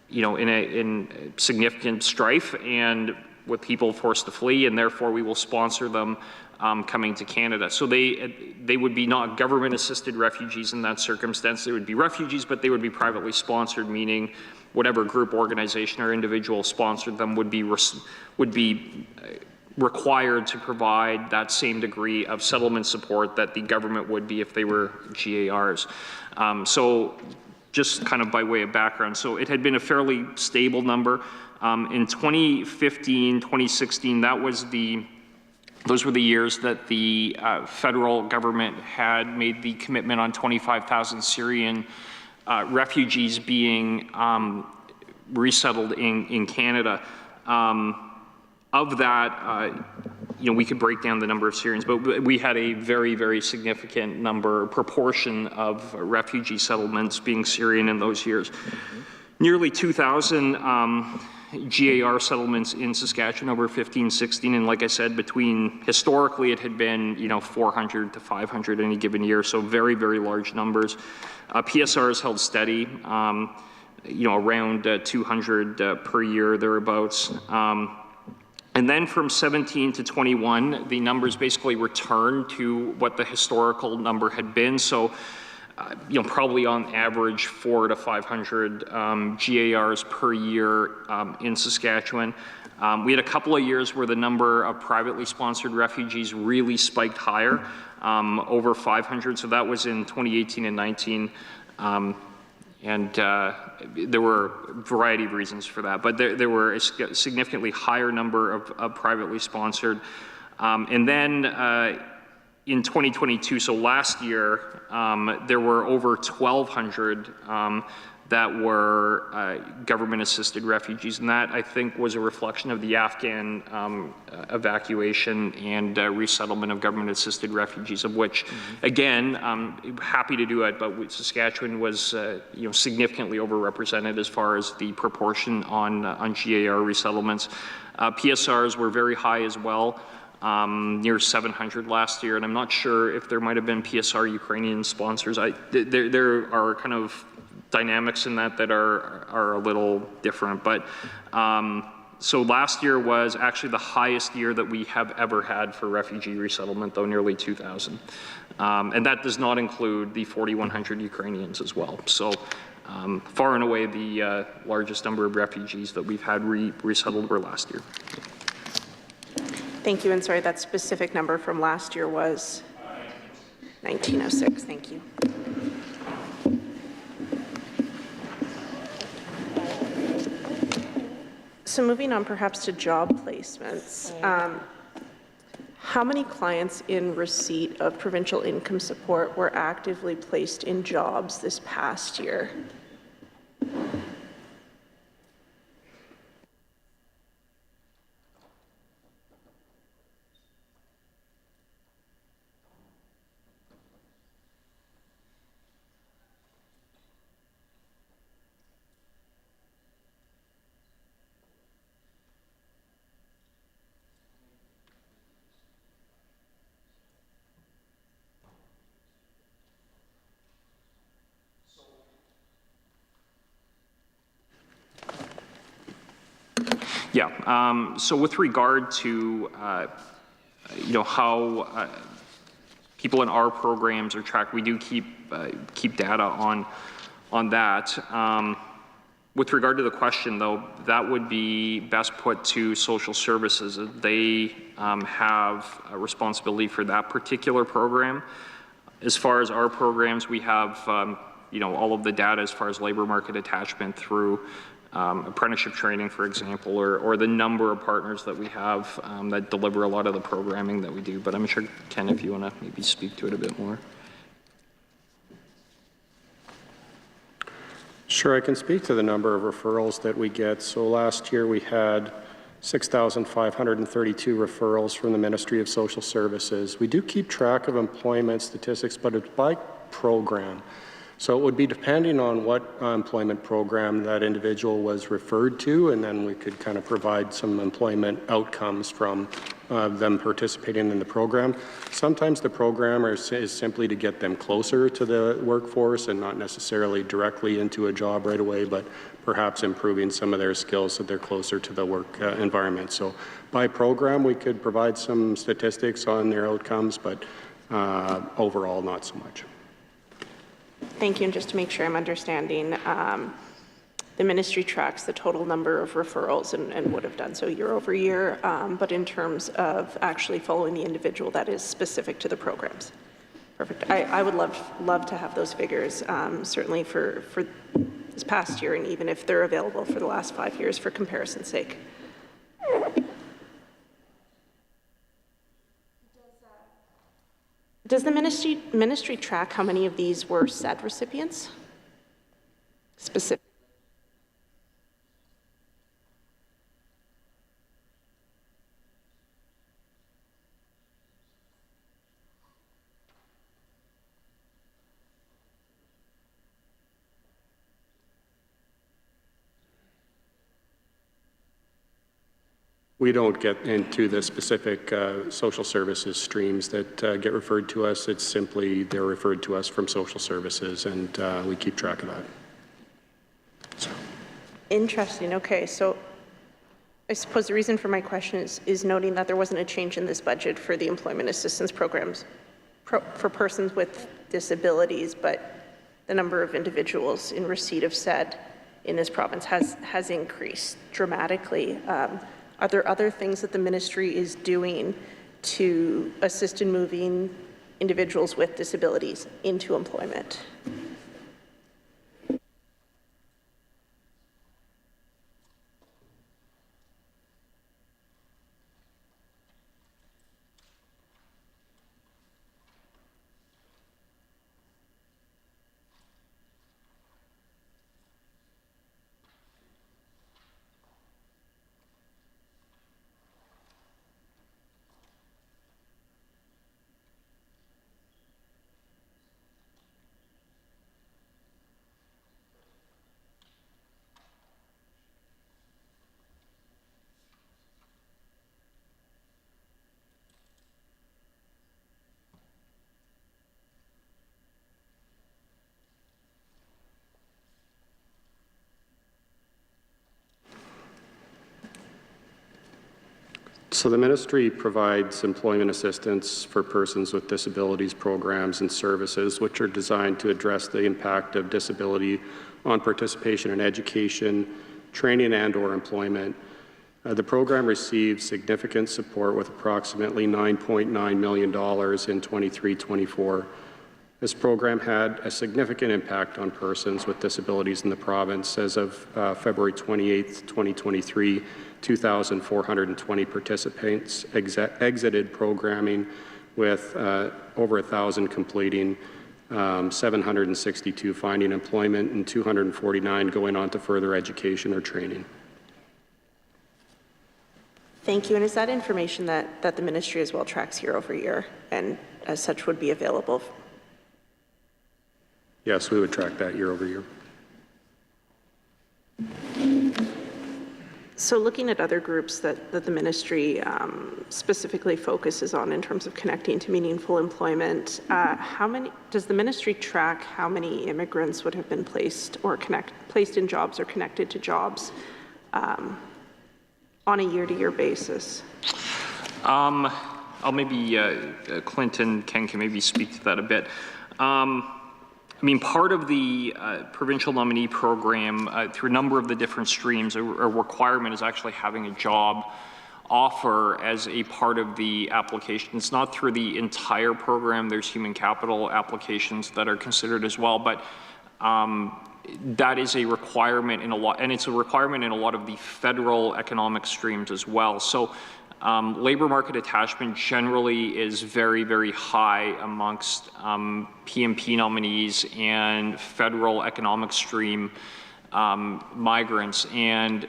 in significant strife and with people forced to flee, and therefore we will sponsor them coming to Canada. So they would be not government-assisted refugees in that circumstance. They would be refugees, but they would be privately sponsored, meaning whatever group, organization, or individual sponsored them would be required to provide that same degree of settlement support that the government would be if they were GARs. So just kind of by way of background, so it had been a fairly stable number. In 2015, 2016, those were the years that the federal government had made the commitment on 25,000 Syrian refugees being resettled in Canada. Of that, we could break down the number of Syrians, but we had a very, very significant proportion of refugee settlements being Syrian in those years. Nearly 2,000 GAR settlements in Saskatchewan over 15-16, and like I said, historically it had been 400 to 500 any given year, so very, very large numbers. PSR has held steady, around 200 per year, thereabouts. And then from 17 to 21, the numbers basically returned to what the historical number had been. So, probably on average 400 to 500 GARs per year in Saskatchewan. We had a couple of years where the number of privately sponsored refugees really spiked higher, over 500. So that was in 2018 and 19. And there were a variety of reasons for that, but there were a significantly higher number of privately sponsored. And then in 2022, so last year, there were over 1,200 that were government-assisted refugees, and that, I think, was a reflection of the Afghan evacuation and resettlement of government-assisted refugees, of which, again, happy to do it, but Saskatchewan was significantly overrepresented as far as the proportion on GAR resettlements. PSRs were very high as well, near 700 last year, and I'm not sure if there might have been PSR Ukrainian sponsors. There are kind of dynamics in that are a little different, but so last year was actually the highest year that we have ever had for refugee resettlement, though, nearly 2,000. And that does not include the 4,100 Ukrainians as well. So far and away the largest number of refugees that we've had resettled were last year. Thank you, and sorry, that specific number from last year was 1906. Thank you. So moving on perhaps to job placements, how many clients in receipt of provincial income support were actively placed in jobs this past year? Yeah. So with regard to how people in our programs are tracked, we do keep data on that. With regard to the question, though, that would be best put to social services. They have a responsibility for that particular program. As far as our programs, we have all of the data as far as labor market attachment through apprenticeship training, for example, or the number of partners that we have that deliver a lot of the programming that we do. But I'm sure, Ken, if you want to maybe speak to it a bit more. Sure, I can speak to the number of referrals that we get. So last year we had 6,532 referrals from the Ministry of Social Services. We do keep track of employment statistics, but it's by program. So it would be depending on what employment program that individual was referred to, and then we could kind of provide some employment outcomes from them participating in the program. Sometimes the program is simply to get them closer to the workforce and not necessarily directly into a job right away, but perhaps improving some of their skills so they're closer to the work environment. So by program, we could provide some statistics on their outcomes, but overall, not so much. Thank you. And just to make sure I'm understanding, the ministry tracks the total number of referrals and would have done so year over year, but in terms of actually following the individual, that is specific to the programs. Perfect. I would love to have those figures, certainly for this past year, and even if they're available for the last 5 years for comparison's sake. Does the ministry track how many of these were SED recipients? Specific. We don't get into the specific social services streams that get referred to us. It's simply they're referred to us from social services, and we keep track of that. So. Interesting. Okay, so I suppose the reason for my question is noting that there wasn't a change in this budget for the employment assistance programs for persons with disabilities, but the number of individuals in receipt of SED in this province has increased dramatically. Are there other things that the ministry is doing to assist in moving individuals with disabilities into employment? So the ministry provides employment assistance for persons with disabilities programs and services which are designed to address the impact of disability on participation in education, training and/or employment. The program receives significant support with approximately $9.9 million in 23-24. This program had a significant impact on persons with disabilities in the province. As of February 28, 2023, 2,420 participants exited programming with over 1,000 completing, 762 finding employment, and 249 going on to further education or training. Thank you. And is that information that the ministry as well tracks year over year and as such would be available? Yes, we would track that year over year. So looking at other groups that the ministry specifically focuses on in terms of connecting to meaningful employment, does the ministry track how many immigrants would have been placed in jobs or connected to jobs on a year-to-year basis? I'll maybe, Clint and Ken can maybe speak to that a bit. I mean, part of the provincial nominee program, through a number of the different streams, a requirement is actually having a job offer as a part of the application. It's not through the entire program. There's human capital applications that are considered as well, but that is a requirement in a lot, and it's a requirement in a lot of the federal economic streams as well. So labor market attachment generally is very, very high amongst PMP nominees and federal economic stream migrants, and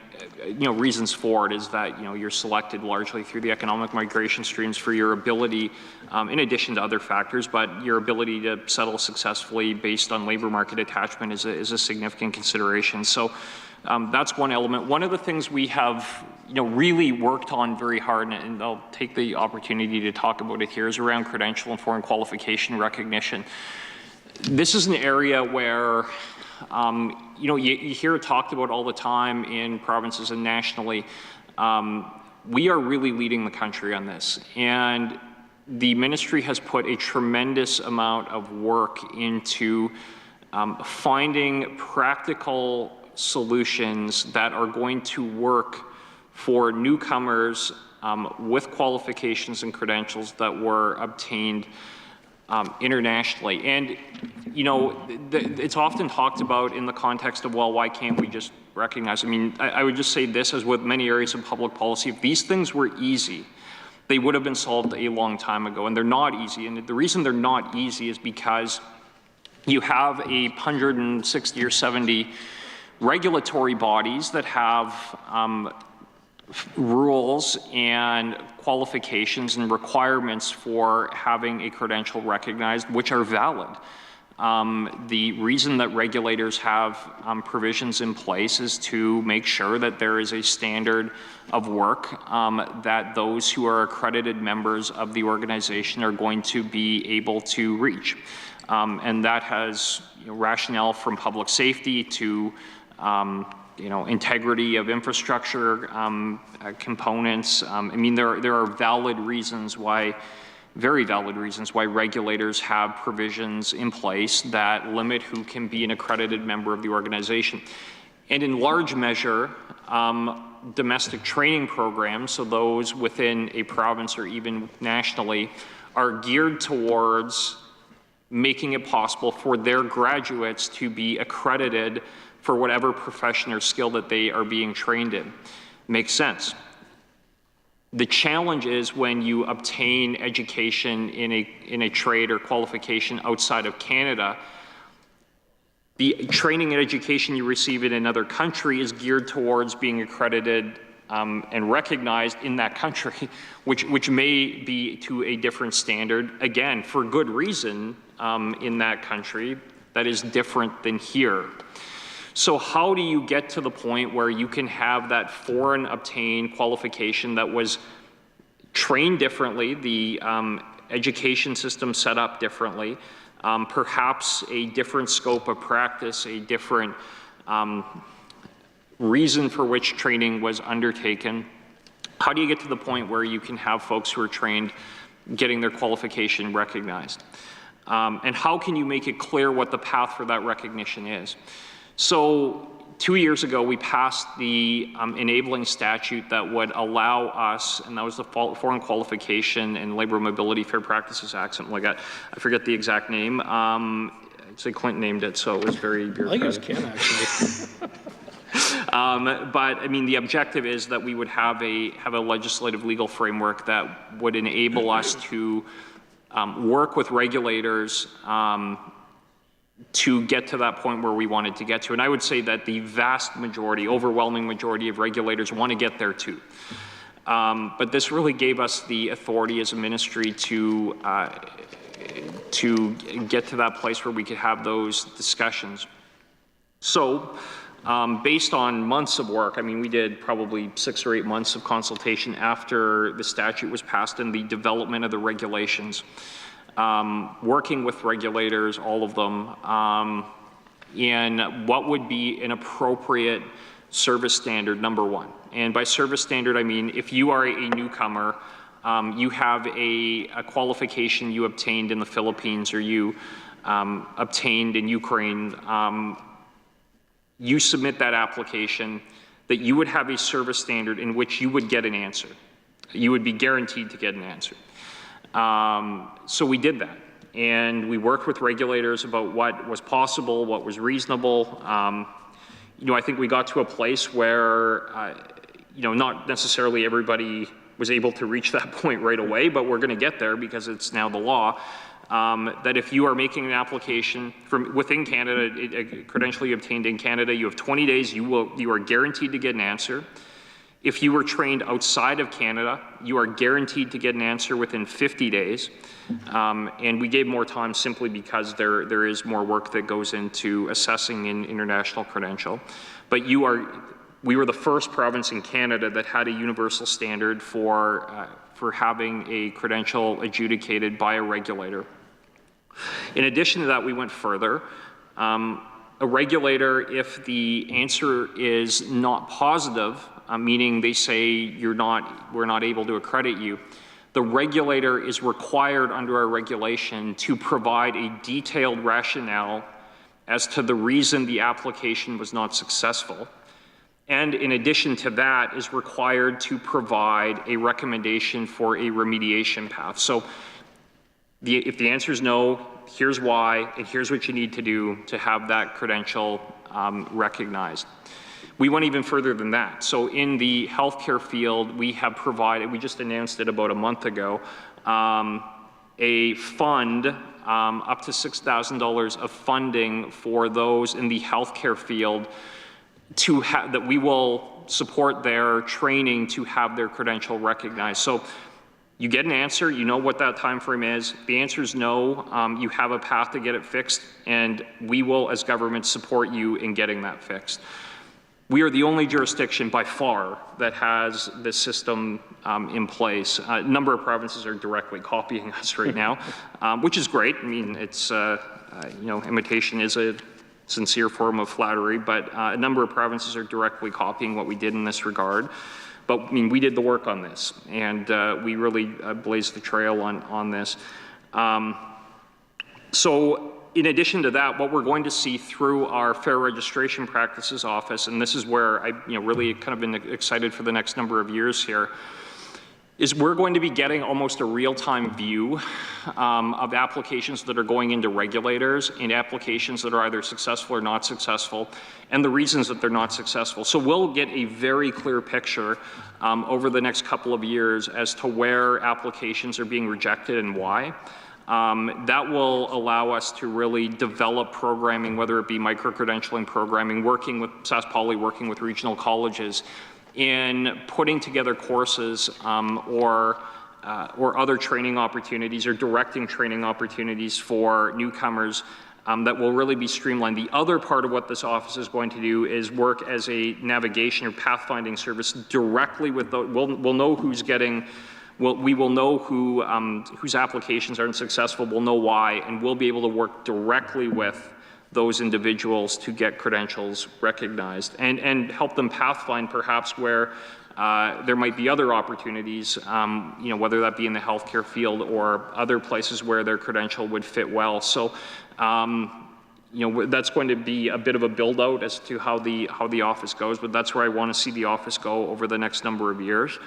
reasons for it is that you're selected largely through the economic migration streams for your ability, in addition to other factors, but your ability to settle successfully based on labor market attachment is a significant consideration. So that's one element. One of the things we have really worked on very hard, and I'll take the opportunity to talk about it here, is around credential and foreign qualification recognition. This is an area where you hear it talked about all the time in provinces and nationally. We are really leading the country on this, and the ministry has put a tremendous amount of work into finding practical solutions that are going to work for newcomers with qualifications and credentials that were obtained internationally. And it's often talked about in the context of, well, why can't we just recognize? I mean, I would just say this, as with many areas of public policy, if these things were easy, they would have been solved a long time ago, and they're not easy. And the reason they're not easy is because you have 160 or 70 regulatory bodies that have rules and qualifications and requirements for having a credential recognized, which are valid. The reason that regulators have provisions in place is to make sure that there is a standard of work that those who are accredited members of the organization are going to be able to reach. And that has rationale from public safety to integrity of infrastructure components. I mean, there are valid reasons why, very valid reasons why regulators have provisions in place that limit who can be an accredited member of the organization. And in large measure, domestic training programs, so those within a province or even nationally, are geared towards making it possible for their graduates to be accredited for whatever profession or skill that they are being trained in. Makes sense. The challenge is when you obtain education in a trade or qualification outside of Canada, the training and education you receive in another country is geared towards being accredited and recognized in that country, which may be to a different standard, again, for good reason in that country that is different than here. So how do you get to the point where you can have that foreign obtained qualification that was trained differently, the education system set up differently, perhaps a different scope of practice, a different reason for which training was undertaken? How do you get to the point where you can have folks who are trained getting their qualification recognized? And how can you make it clear what the path for that recognition is? So 2 years ago, we passed the enabling statute that would allow us, and that was the Foreign Qualification and Labor Mobility Fair Practices Act, something like that. I forget the exact name. I'd say Clint named it, so it was very bureaucratic. I think it was Ken, actually. But I mean, the objective is that we would have a legislative legal framework that would enable us to work with regulators to get to that point where we wanted to get to. And I would say that the vast majority, overwhelming majority of regulators want to get there too. But this really gave us the authority as a ministry to get to that place where we could have those discussions. So based on months of work, I mean, we did probably 6 or 8 months of consultation after the statute was passed and the development of the regulations. Working with regulators, all of them, in what would be an appropriate service standard, number one. And by service standard, I mean if you are a newcomer, you have a qualification you obtained in the Philippines or you obtained in Ukraine, you submit that application, that you would have a service standard in which you would get an answer. You would be guaranteed to get an answer. So we did that. And we worked with regulators about what was possible, what was reasonable. I think we got to a place where, not necessarily everybody was able to reach that point right away, but we're going to get there because it's now the law. That if you are making an application from within Canada, a credential you obtained in Canada, you have 20 days, you are guaranteed to get an answer. If you were trained outside of Canada, you are guaranteed to get an answer within 50 days. And we gave more time simply because there is more work that goes into assessing an international credential. But we were the first province in Canada that had a universal standard for having a credential adjudicated by a regulator. In addition to that, we went further. A regulator, if the answer is not positive, meaning they say we're not able to accredit you, the regulator is required under our regulation to provide a detailed rationale as to the reason the application was not successful. And in addition to that, is required to provide a recommendation for a remediation path. So if the answer is no, here's why, and here's what you need to do to have that credential recognized. We went even further than that. So in the healthcare field, we have provided, we just announced it about a month ago, a fund up to $6,000 of funding for those in the healthcare field that we will support their training to have their credential recognized. So you get an answer, you know what that time frame is. If the answer is no, you have a path to get it fixed, and we will, as government, support you in getting that fixed. We are the only jurisdiction by far that has this system in place. A number of provinces are directly copying us right now, which is great. I mean, it's, imitation is a sincere form of flattery, but a number of provinces are directly copying what we did in this regard. But I mean, we did the work on this, and we really blazed the trail on this. So in addition to that, what we're going to see through our Fair Registration Practices Office, and this is where I really kind of been excited for the next number of years here, is we're going to be getting almost a real-time view of applications that are going into regulators and applications that are either successful or not successful, and the reasons that they're not successful. So we'll get a very clear picture over the next couple of years as to where applications are being rejected and why. That will allow us to really develop programming, whether it be micro-credentialing programming, working with SAS Poly, working with regional colleges, in putting together courses or other training opportunities or directing training opportunities for newcomers that will really be streamlined. The other part of what this office is going to do is work as a navigation or pathfinding service directly with the, we'll know who's getting, we will know whose applications aren't successful, we'll know why, and we'll be able to work directly with those individuals to get credentials recognized and help them pathfind perhaps where there might be other opportunities, whether that be in the healthcare field or other places where their credential would fit well. So, that's going to be a bit of a build out as to how the office goes, but that's where I want to see the office go over the next number of years.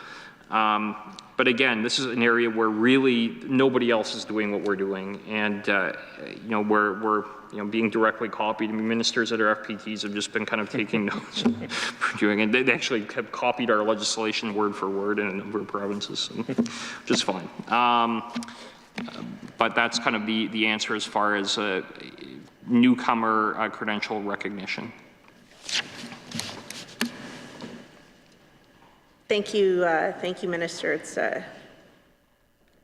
But again, this is an area where really nobody else is doing what we're doing, and we're being directly copied. I mean, ministers at our FPTs have just been kind of taking notes for doing it. They actually have copied our legislation word for word in a number of provinces, which is fine. But that's kind of the answer as far as newcomer credential recognition. Thank you, Minister. It's a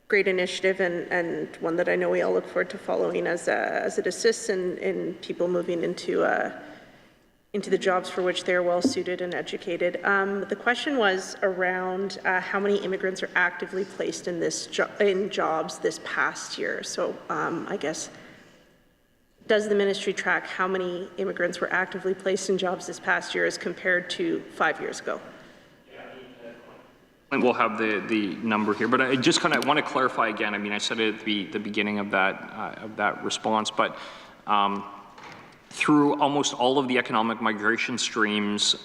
great initiative and one that I know we all look forward to following as it assists in people moving into the jobs for which they're well suited and educated. The question was around how many immigrants are actively placed in jobs this past year. So I guess, does the ministry track how many immigrants were actively placed in jobs this past year as compared to 5 years ago? And we'll have the number here, but I just kind of want to clarify again. I mean, I said it at the beginning of that response, but through almost all of the economic migration streams,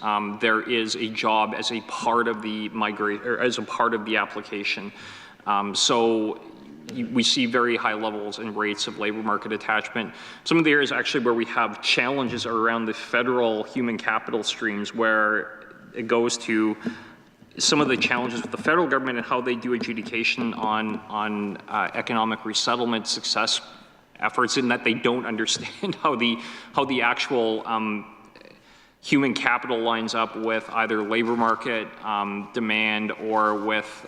there is a job as a part of the application. So we see very high levels and rates of labor market attachment. Some of the areas actually where we have challenges are around the federal human capital streams, where it goes to some of the challenges with the federal government and how they do adjudication on economic resettlement success efforts, in that they don't understand how the actual human capital lines up with either labor market demand or with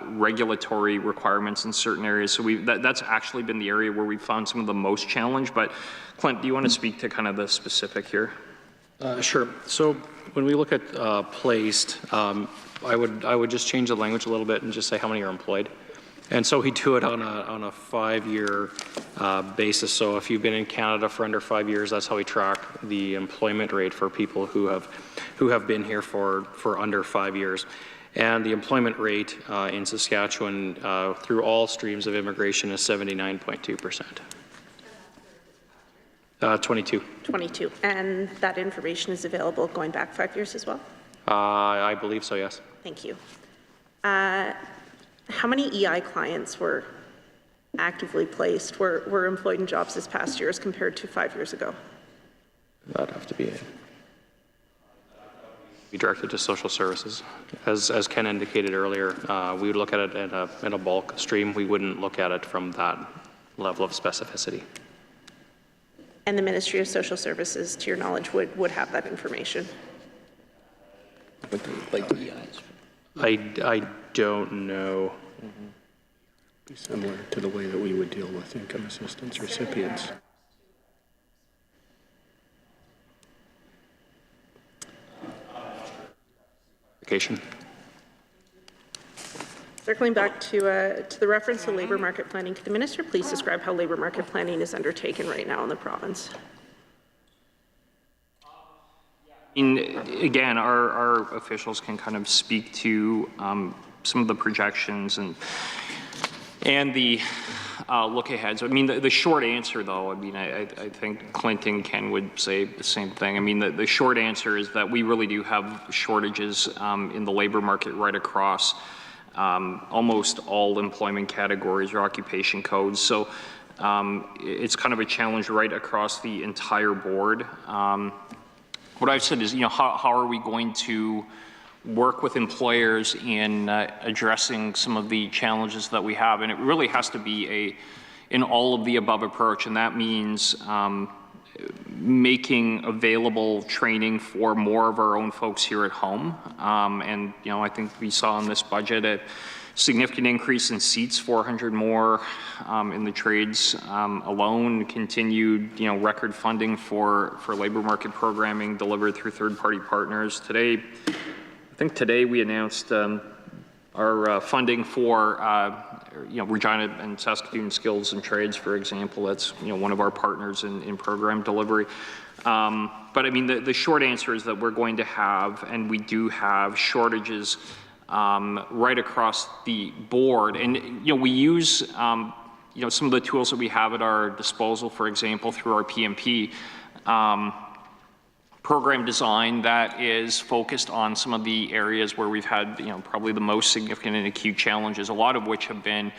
regulatory requirements in certain areas. So that's actually been the area where we've found some of the most challenge. But Clint, do you want to speak to kind of the specific here? Sure. So when we look at placed, I would just change the language a little bit and just say how many are employed. And so we do it on a 5-year basis. So if you've been in Canada for under 5 years, that's how we track the employment rate for people who have been here for under 5 years. And the employment rate in Saskatchewan through all streams of immigration is 79.2%. 22. 22. And that information is available going back 5 years as well? I believe so, yes. Thank you. How many EI clients were actively placed, were employed in jobs this past year as compared to 5 years ago? That'd have to be directed to social services. As Ken indicated earlier, we would look at it in a bulk stream. We wouldn't look at it from that level of specificity. And the Ministry of Social Services, to your knowledge, would have that information? I don't know. Be similar to the way that we would deal with income assistance recipients. Circling back to the reference to labour market planning, could the minister please describe how labour market planning is undertaken right now in the province? Again, our officials can kind of speak to some of the projections and the look aheads. I mean, the short answer, though, I mean, I think Clint and Ken would say the same thing. I mean, the short answer is that we really do have shortages in the labor market right across almost all employment categories or occupation codes. So it's kind of a challenge right across the entire board. What I've said is, how are we going to work with employers in addressing some of the challenges that we have? And it really has to be an all of the above approach, and that means making available training for more of our own folks here at home. And I think we saw in this budget a significant increase in seats, 400 more in the trades alone, continued record funding for labor market programming delivered through third-party partners. I think today we announced our funding for Regina and Saskatoon Skills and Trades, for example. That's one of our partners in program delivery. But I mean, the short answer is that we're going to have, and we do have, shortages right across the board. And we use some of the tools that we have at our disposal, for example, through our PMP program design that is focused on some of the areas where we've had probably the most significant and acute challenges, a lot of which have been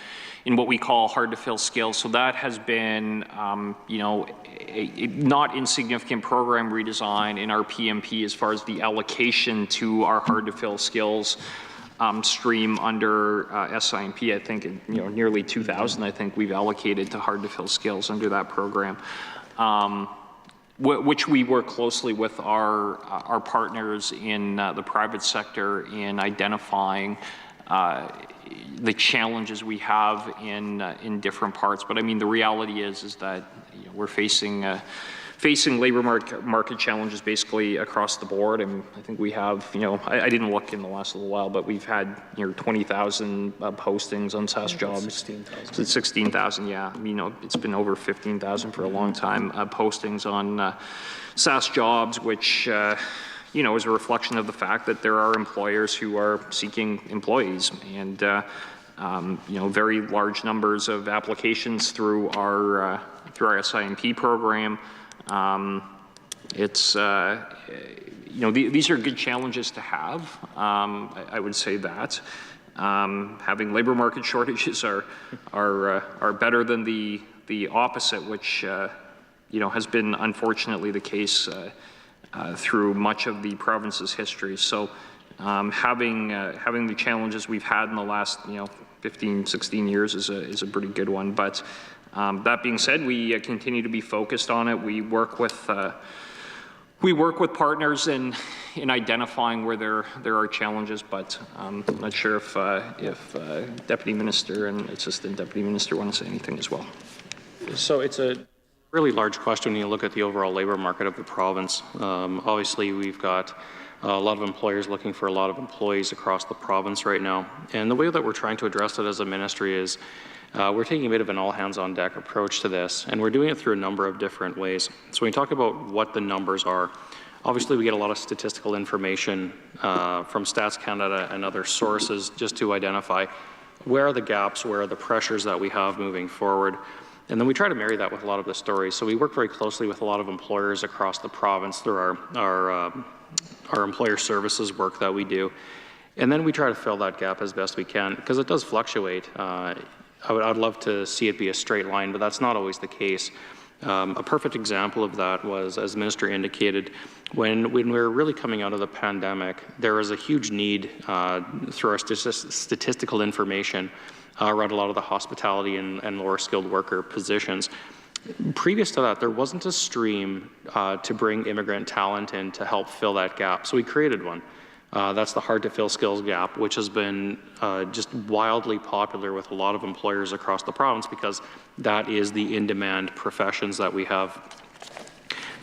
in what we call hard to fill skills. So that has been a not insignificant program redesign in our PMP as far as the allocation to our hard to fill skills stream under SIMP. I think nearly 2,000 I think we've allocated to hard to fill skills under that program. Which we work closely with our partners in the private sector in identifying the challenges we have in different parts. But I mean, the reality is that we're facing labor market challenges basically across the board. And I think we have, I didn't look in the last little while, but we've had 20,000 postings on SAS Jobs. 16,000. 16,000, yeah. It's been over 15,000 for a long time. Postings on SAS Jobs, which is a reflection of the fact that there are employers who are seeking employees, and very large numbers of applications through our SIMP program. These are good challenges to have. I would say that. Having labor market shortages are better than the opposite, which has been unfortunately the case through much of the province's history. So having the challenges we've had in the last 15, 16 years is a pretty good one. But that being said, we continue to be focused on it. We work with partners in identifying where there are challenges, but I'm not sure if Deputy Minister and Assistant Deputy Minister want to say anything as well. So it's a really large question when you look at the overall labor market of the province. Obviously, we've got a lot of employers looking for a lot of employees across the province right now. And the way that we're trying to address it as a ministry is we're taking a bit of an all-hands-on-deck approach to this, and we're doing it through a number of different ways. So when we talk about what the numbers are, obviously we get a lot of statistical information from Stats Canada and other sources just to identify where are the gaps, where are the pressures that we have moving forward. And then we try to marry that with a lot of the stories. So we work very closely with a lot of employers across the province through our employer services work that we do. And then we try to fill that gap as best we can, because it does fluctuate. I'd love to see it be a straight line, but that's not always the case. A perfect example of that was, as the Minister indicated, when we were really coming out of the pandemic, there was a huge need through our statistical information around a lot of the hospitality and lower skilled worker positions. Previous to that, there wasn't a stream to bring immigrant talent in to help fill that gap, so we created one. That's the hard to fill skills gap, which has been just wildly popular with a lot of employers across the province, because that is the in-demand professions that we have.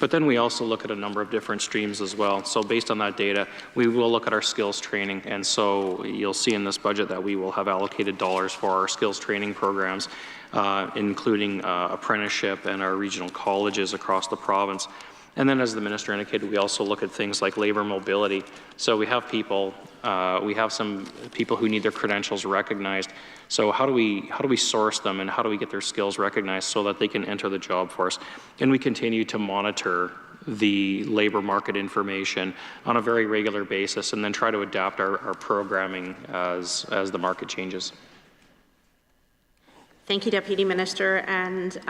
But then we also look at a number of different streams as well. So based on that data, we will look at our skills training. And so you'll see in this budget that we will have allocated dollars for our skills training programs, including apprenticeship and our regional colleges across the province. And then, as the Minister indicated, we also look at things like labor mobility. So we have people, we have some people who need their credentials recognized. So how do we source them, and how do we get their skills recognized so that they can enter the job force? And we continue to monitor the labor market information on a very regular basis, and then try to adapt our programming as the market changes. Thank you, Deputy Minister. And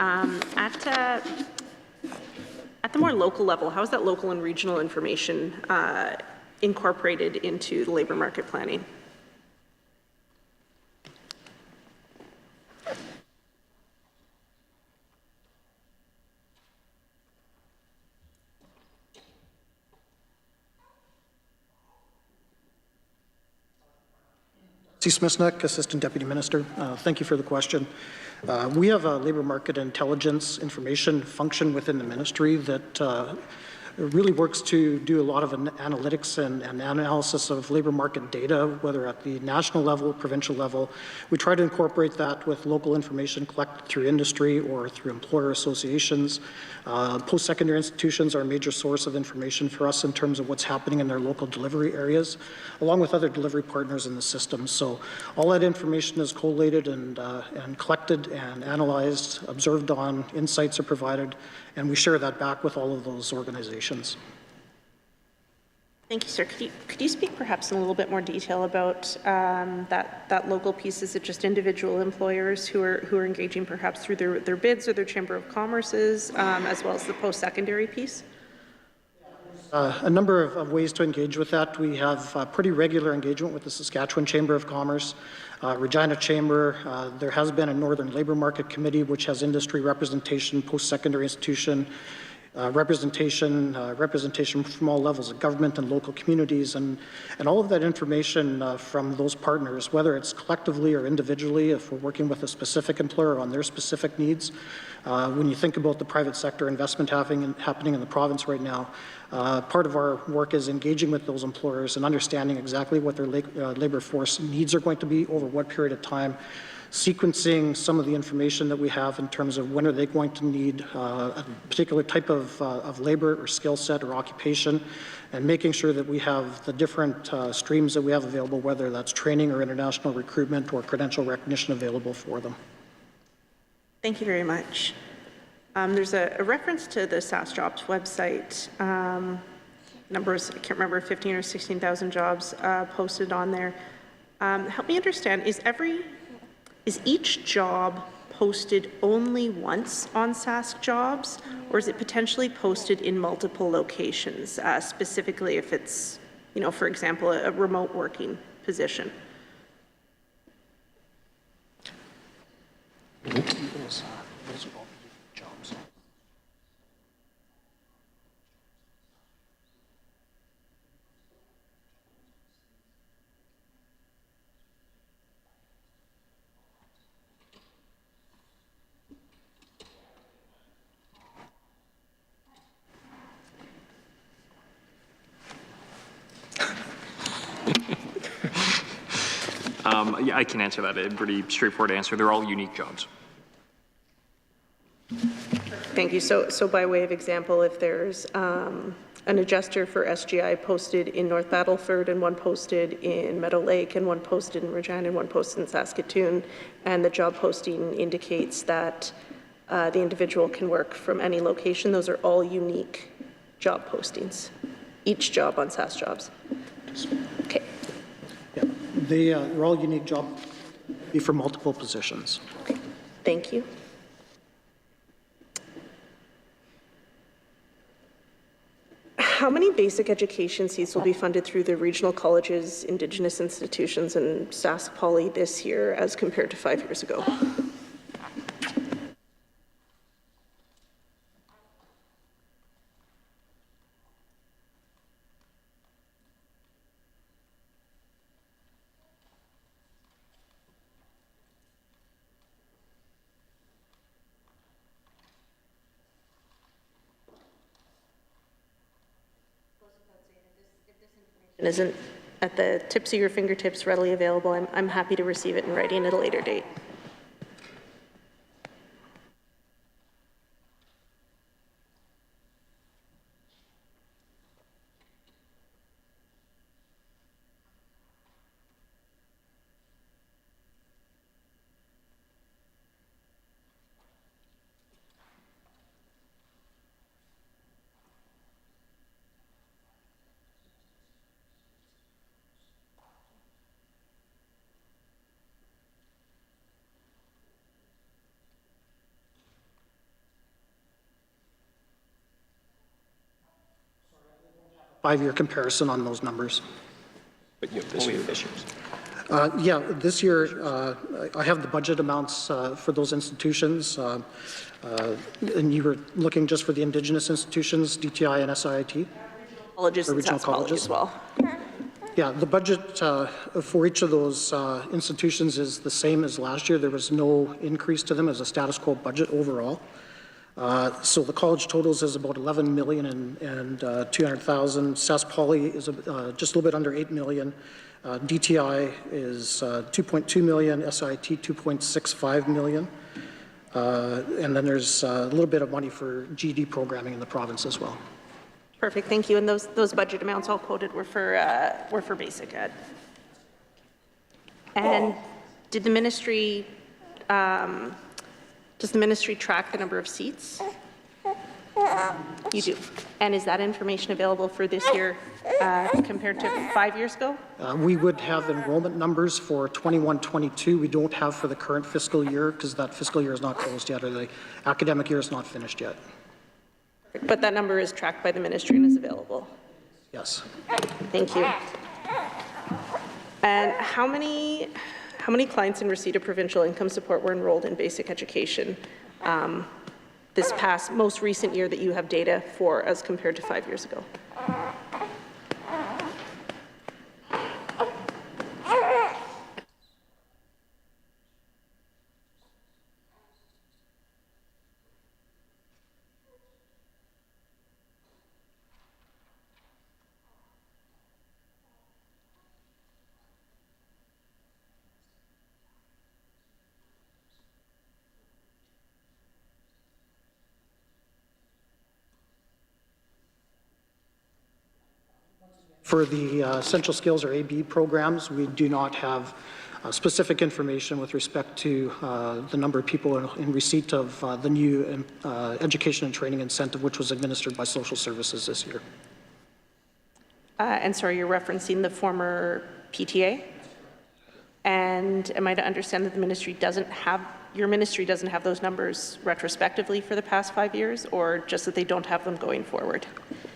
at the more local level, how is that local and regional information incorporated into the labor market planning? Smitsnek, Assistant Deputy Minister. Thank you for the question. We have a labor market intelligence information function within the ministry that really works to do a lot of analytics and analysis of labor market data, whether at the national level, provincial level. We try to incorporate that with local information collected through industry or through employer associations. Post-secondary institutions are a major source of information for us in terms of what's happening in their local delivery areas, along with other delivery partners in the system. So all that information is collated and collected and analyzed, observed on, insights are provided, and we share that back with all of those organizations. Thank you, sir. Could you speak perhaps in a little bit more detail about that local piece? Is it just individual employers who are engaging perhaps through their bids or their Chamber of Commerce's, as well as the post-secondary piece? A number of ways to engage with that. We have pretty regular engagement with the Saskatchewan Chamber of Commerce, Regina Chamber. There has been a Northern Labour Market Committee, which has industry representation, post-secondary institution, representation from all levels of government and local communities, and all of that information from those partners, whether it's collectively or individually, if we're working with a specific employer on their specific needs. When you think about the private sector investment happening in the province right now, Part of our work is engaging with those employers and understanding exactly what their labor force needs are going to be over what period of time, sequencing some of the information that we have in terms of when are they going to need a particular type of labor or skill set or occupation, and making sure that we have the different streams that we have available, whether that's training or international recruitment or credential recognition available for them. Thank you very much. There's a reference to the SAS Jobs website. Numbers, I can't remember, 15 or 16,000 jobs posted on there. Help me understand, is each job posted only once on SAS Jobs, or is it potentially posted in multiple locations, specifically if it's, you know, for example, a remote working position? Yeah, I can answer that. A pretty straightforward answer. They're all unique jobs. Thank you. So by way of example, if there's an adjuster for SGI posted in North Battleford and one posted in Meadow Lake and one posted in Regina and one posted in Saskatoon, and the job posting indicates that the individual can work from any location, those are all unique job postings, each job on SAS Jobs. Okay. Yeah, they're all unique jobs for multiple positions. Okay. Thank you. How many basic education seats will be funded through the regional colleges, Indigenous institutions, and Sask Poly this year as compared to 5 years ago? Isn't at the tips of your fingertips readily available, I'm happy to receive it in writing at a later date. Five-year comparison on those numbers. But you have this year. Yeah, this year I have the budget amounts for those institutions, and you were looking just for the Indigenous institutions, DTI and SIIT? Colleges and Regional Sask Poly colleges as well. Yeah, the budget for each of those institutions is the same as last year. There was no increase to them as a status quo budget overall. So the college totals is about 11 million and 200,000. Sask Poly is just a little bit under 8 million. DTI is 2.2 million, SIT 2.65 million. And then there's a little bit of money for GD programming in the province as well. Perfect, thank you. And those budget amounts all quoted were for basic ed. And did the ministry, does the ministry track the number of seats? You do. And is that information available for this year compared to 5 years ago? We would have enrollment numbers for 21-22. We don't have for the current fiscal year because that fiscal year is not closed yet, or the academic year is not finished yet. But that number is tracked by the ministry and is available? Yes. Thank you. And how many clients in receipt of provincial income support were enrolled in basic education this past, most recent year that you have data for as compared to 5 years ago? For the essential skills or ABE programs, we do not have specific information with respect to the number of people in receipt of the new education and training incentive, which was administered by social services this year. And sorry, you're referencing the former PTA? And am I to understand that the ministry doesn't have, your ministry doesn't have those numbers retrospectively for the past 5 years, or just that they don't have them going forward?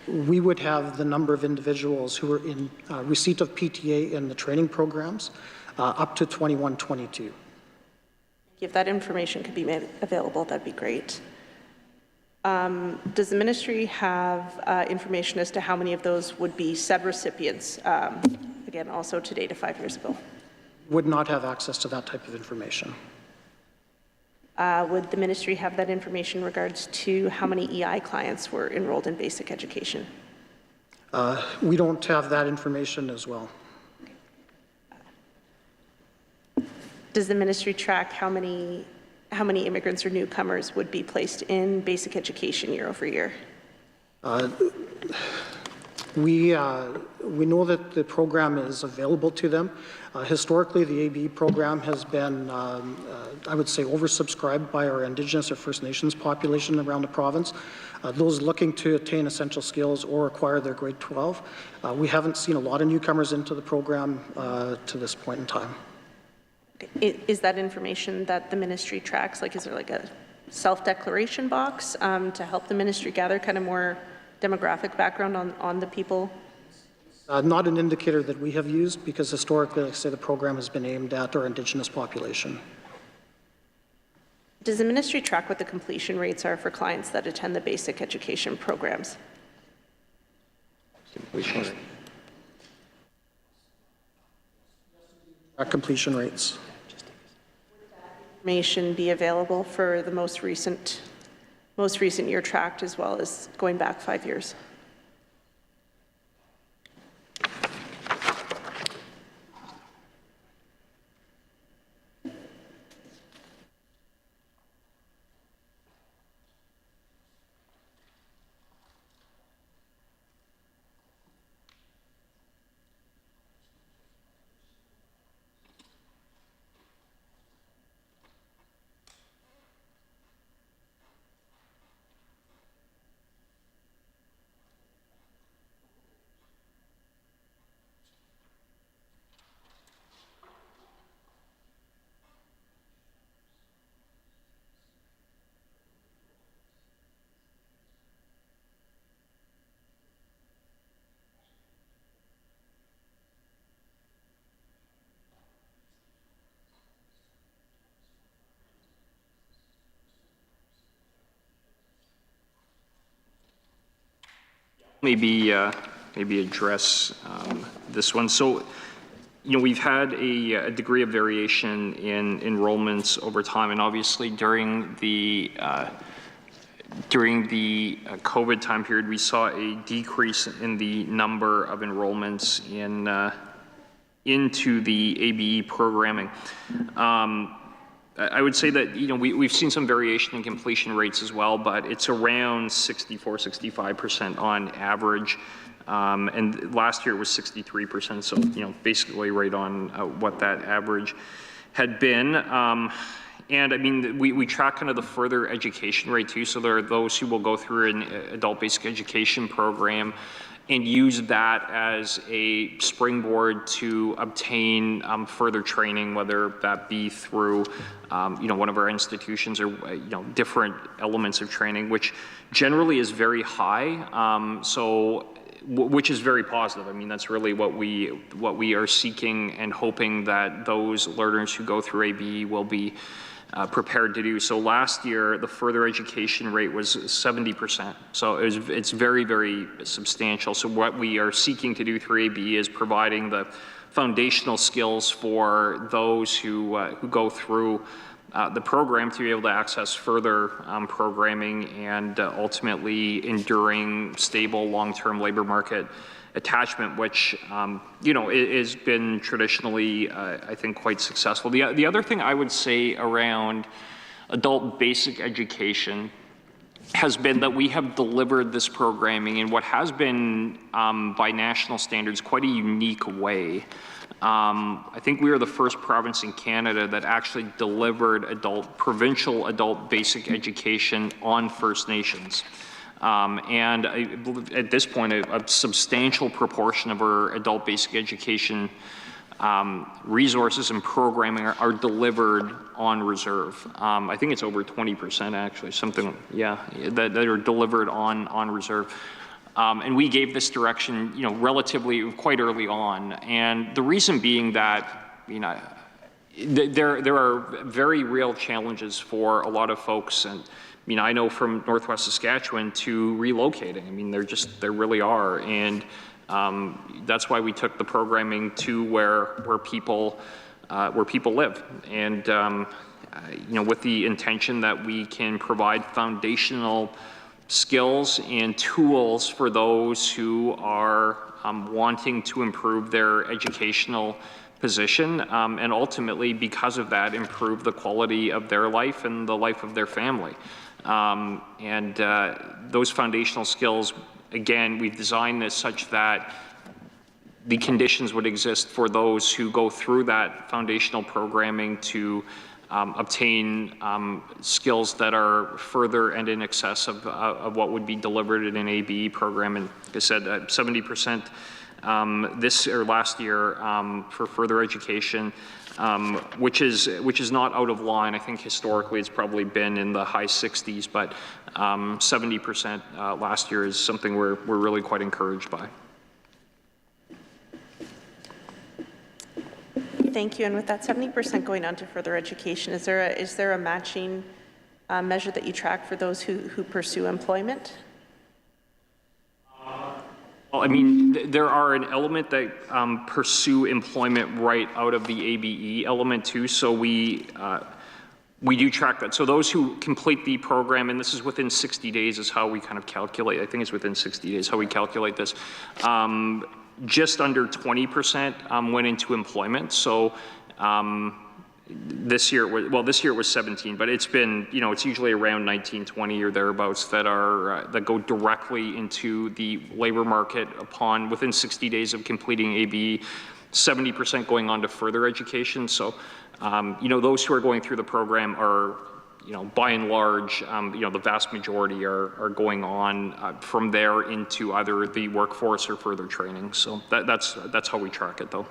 We would have the number of individuals who are in receipt of PTA in the training programs up to 21-22. If that information could be made available, that'd be great. Does the ministry have information as to how many of those would be said recipients, again, also to date of 5 years ago? Would not have access to that type of information. Would the ministry have that information in regards to how many EI clients were enrolled in basic education? We don't have that information as well. Does the ministry track how many immigrants or newcomers would be placed in basic education year over year? We know that the program is available to them. Historically, the ABE program has been, I would say, oversubscribed by our Indigenous or First Nations population around the province. Those looking to attain essential skills or acquire their grade 12. We haven't seen a lot of newcomers into the program to this point in time. Is that information that the ministry tracks? Like, is there like a self-declaration box to help the ministry gather kind of more demographic background on the people? Not an indicator that we have used, because historically, like I say, the program has been aimed at our Indigenous population. Does the ministry track what the completion rates are for clients that attend the basic education programs? Completion rate. Completion rates. Information be available for the most recent year tracked, as well as going back 5 years? Maybe address this one. So, we've had a degree of variation in enrollments over time, and obviously during the COVID time period, we saw a decrease in the number of enrollments into the ABE programming. I would say that, we've seen some variation in completion rates as well, but it's around 64, 65% on average. And last year it was 63%, so, basically right on what that average had been. And I mean, we track kind of the further education rate too. So there are those who will go through an adult basic education program and use that as a springboard to obtain further training, whether that be through, one of our institutions or, different elements of training, which generally is very high. Which is very positive. I mean, that's really what we are seeking and hoping that those learners who go through ABE will be prepared to do. So last year, the further education rate was 70%. So it's very, very substantial. So what we are seeking to do through ABE is providing the foundational skills for those who go through the program to be able to access further programming and ultimately enduring, stable, long-term labor market attachment, which has been traditionally, I think, quite successful. The other thing I would say around adult basic education has been that we have delivered this programming in what has been, by national standards, quite a unique way. I think we are the first province in Canada that actually delivered provincial adult basic education on First Nations. And I believe at this point, a substantial proportion of our adult basic education resources and programming are delivered on reserve. I think it's over 20% actually, something, that are delivered on reserve. And we gave this direction, relatively quite early on. And the reason being that, there are very real challenges for a lot of folks. And I know from Northwest Saskatchewan to relocating. There really are. And that's why we took the programming to where people live. And, with the intention that we can provide foundational skills and tools for those who are wanting to improve their educational position, and ultimately, because of that, improve the quality of their life and the life of their family. Those foundational skills, again, we've designed this such that the conditions would exist for those who go through that foundational programming to obtain skills that are further and in excess of what would be delivered in an ABE program. And like I said, 70% last year for further education, which is not out of line. I think historically it's probably been in the high 60s, but 70% last year is something we're really quite encouraged by. Thank you. And with that 70% going on to further education, is there a matching measure that you track for those who pursue employment? Well, there are an element that pursue employment right out of the ABE element too. So we do track that. So those who complete the program, and this is within 60 days is how we kind of calculate, I think it's within 60 days how we calculate this. Just under 20% went into employment. So this year it was 17, but it's been, it's usually around 19, 20 or thereabouts that that go directly into the labor market within 60 days of completing ABE, 70% going on to further education. So, those who are going through the program are, by and large, the vast majority are going on from there into either the workforce or further training. So that's how we track it, though.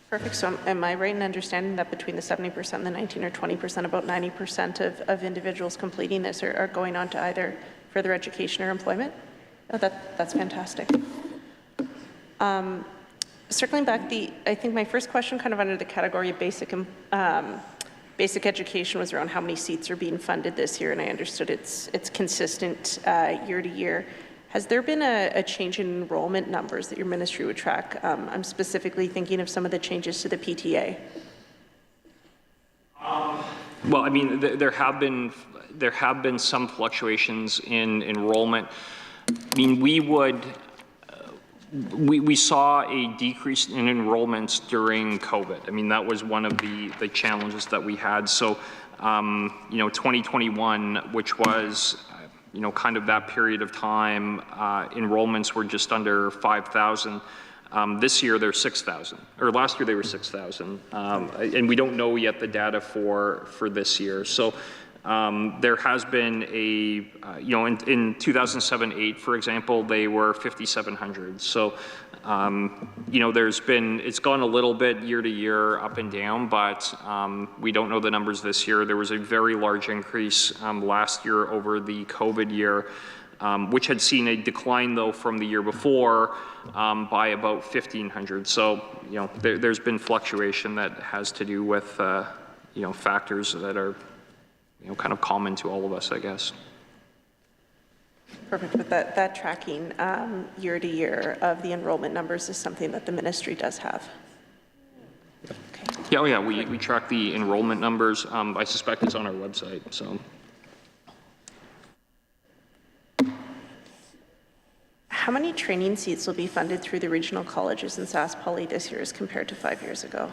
Perfect. So am I right in understanding that between the 70% and the 19 or 20%, about 90% of individuals completing this are going on to either further education or employment? Oh, that's fantastic. Circling back, I think my first question kind of under the category of basic education was around how many seats are being funded this year, and I understood it's consistent year to year. Has there been a change in enrollment numbers that your ministry would track? I'm specifically thinking of some of the changes to the PTA. Well, there have been some fluctuations in enrollment. We saw a decrease in enrollments during COVID. That was one of the challenges that we had. So, 2021, which was, kind of that period of time, enrollments were just under 5,000. This year they're 6,000, or last year they were 6,000. And we don't know yet the data for this year. So, there has been in 2007-8, for example, they were 5,700. So, it's gone a little bit year to year up and down, but we don't know the numbers this year. There was a very large increase last year over the COVID year, which had seen a decline though from the year before by about 1,500. So, there's been fluctuation that has to do with, factors that are kind of common to all of us, I guess. Perfect. But that tracking year to year of the enrollment numbers is something that the ministry does have. Okay. Yeah, we track the enrollment numbers. I suspect it's on our website. So. How many training seats will be funded through the regional colleges in Sask Poly this year as compared to 5 years ago?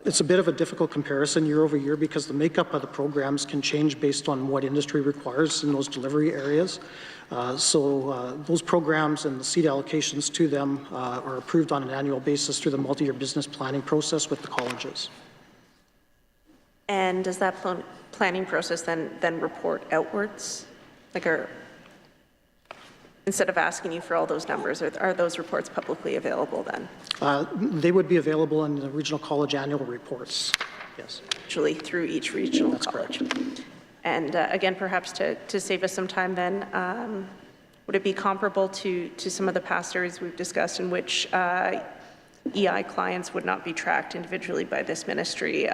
It's a bit of a difficult comparison year over year because the makeup of the programs can change based on what industry requires in those delivery areas. Those programs and the seat allocations to them are approved on an annual basis through the multi-year business planning process with the colleges. And does that planning process then report outwards? Like, instead of asking you for all those numbers, are those reports publicly available then? They would be available in the regional college annual reports. Yes. Usually through each regional That's college. correct. And again, perhaps to save us some time then, would it be comparable to some of the past areas we've discussed in which EI clients would not be tracked individually by this ministry?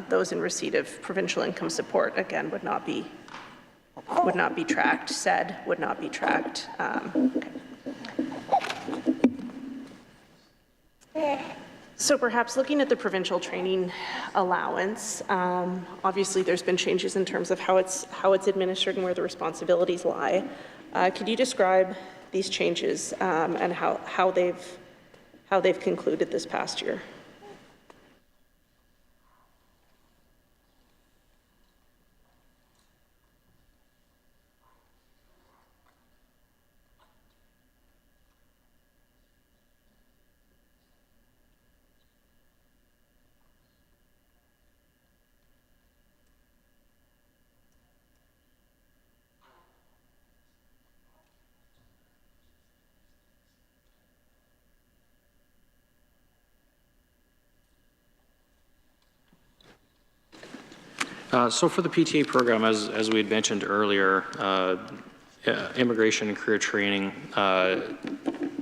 Those in receipt of provincial income support, again, would not be tracked, would not be tracked. So perhaps looking at the provincial training allowance, obviously there's been changes in terms of how it's administered and where the responsibilities lie. Could you describe these changes and how they've concluded this past year? So for the PTA program, as we had mentioned earlier, Immigration and Career Training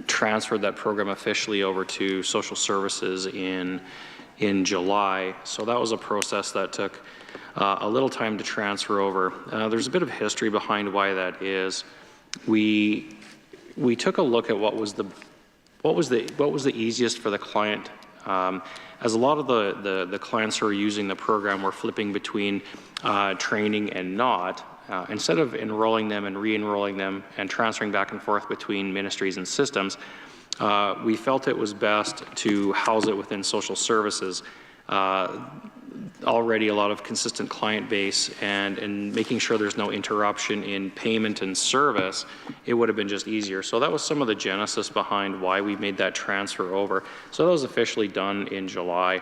transferred that program officially over to Social Services in July. So that was a process that took a little time to transfer over. There's a bit of history behind why that is. We took a look at what was the easiest for the client. As a lot of the clients who are using the program were flipping between training and not, instead of enrolling them and re-enrolling them and transferring back and forth between ministries and systems, we felt it was best to house it within social services. Already a lot of consistent client base, and making sure there's no interruption in payment and service, it would have been just easier. So that was some of the genesis behind why we made that transfer over. So that was officially done in July.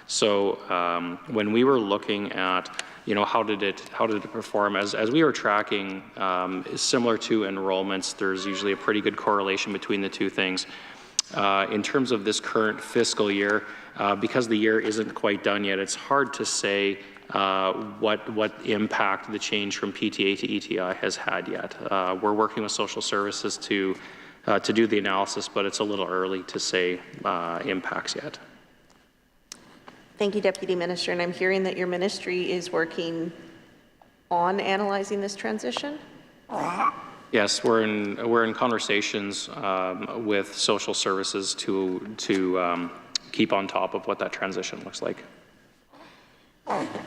So when we were looking at, how did it perform, as we were tracking, similar to enrollments, there's usually a pretty good correlation between the two things. In terms of this current fiscal year, because the year isn't quite done yet, it's hard to say what impact the change from PTA to ETI has had yet. We're working with social services to do the analysis, but it's a little early to say impacts yet. Thank you, Deputy Minister. And I'm hearing that your ministry is working on analyzing this transition? Yes, we're in conversations with social services to keep on top of what that transition looks like.